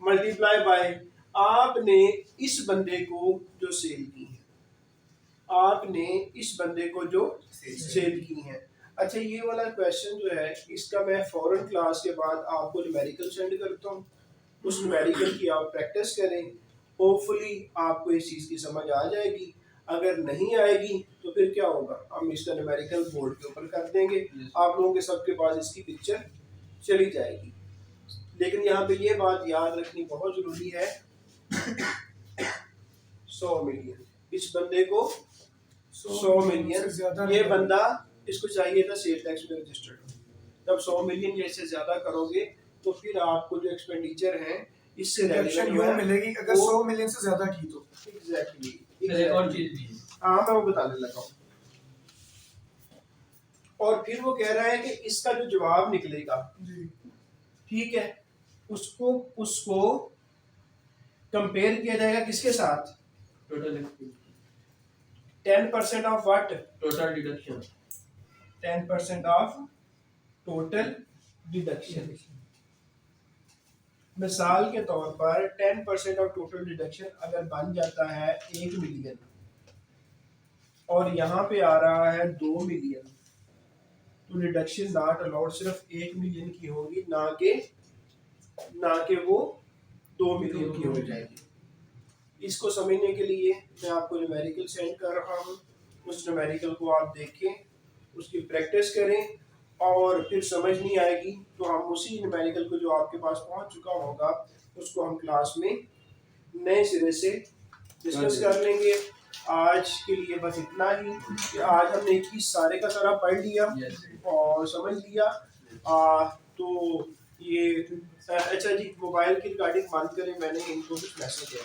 मल्टीप्लाई बाय आपने इस बंदे को जो सेल की है, आपने इस बंदे को जो सेल की है। अच्छा ये वाला क्वेश्चन जो है इसका मैं फौरन क्लास के बाद आपको न्यूमेरिकल सेंड करता हूँ, उस न्यूमेरिकल की आप प्रैक्टिस करें। होपफुली आपको इस चीज़ की समझ आ जाएगी। अगर नहीं आएगी तो फिर क्या होगा, हम इसका न्यूमेरिकल बोर्ड के ऊपर कर देंगे, आप लोगों के सबके पास इसकी पिक्चर चली जाएगी। लेकिन यहाँ पे ये बात याद रखनी बहुत जरूरी है, 100 मिलियन इस बंदे को 100 मिलियन, ये बंदा इसको चाहिए था सेल टैक्स में रजिस्टर्ड। जब 100 मिलियन जैसे ज्यादा करोगे तो फिर आपको जो एक्सपेंडिचर है इससे डिडक्शन यूं मिलेगी अगर 100 मिलियन से ज्यादा की तो। एग्जैक्टली सर एक और चीज भी है हाँ मैं वो बताने लगा हूँ। और फिर वो कह रहा है कि इसका जो जवाब निकलेगा, जी ठीक है, उसको उसको कंपेयर किया जाएगा किसके साथ? Total expense 10% of what? Total deduction 10% of total deduction. मिसाल के तौर पर 10% ऑफ टोटल डिडक्शन अगर बन जाता है 1 मिलियन और यहाँ पे आ रहा है 2 मिलियन, तो डिडक्शन नॉट अलाउड सिर्फ 1 मिलियन की होगी, ना कि ना कि वो 2 मिलियन की हो जाएगी। इसको समझने के लिए मैं आपको न्यूमेरिकल सेंड कर रहा हूँ, उस न्यूमेरिकल को आप देखें, उसकी प्रैक्टिस करें और फिर समझ नहीं आएगी तो हम उसी न्यूमेरिकल को जो आपके पास पहुँच चुका होगा उसको हम क्लास में नए सिरे से डिस्कस कर लेंगे। आज के लिए बस इतना ही कि आज हमने 21 सारे का सारा पढ़ लिया और समझ लिया। तो ये अच्छा जी, मोबाइल की रिकॉर्डिंग बंद करें, मैंने इनको कुछ मैसेज दिया।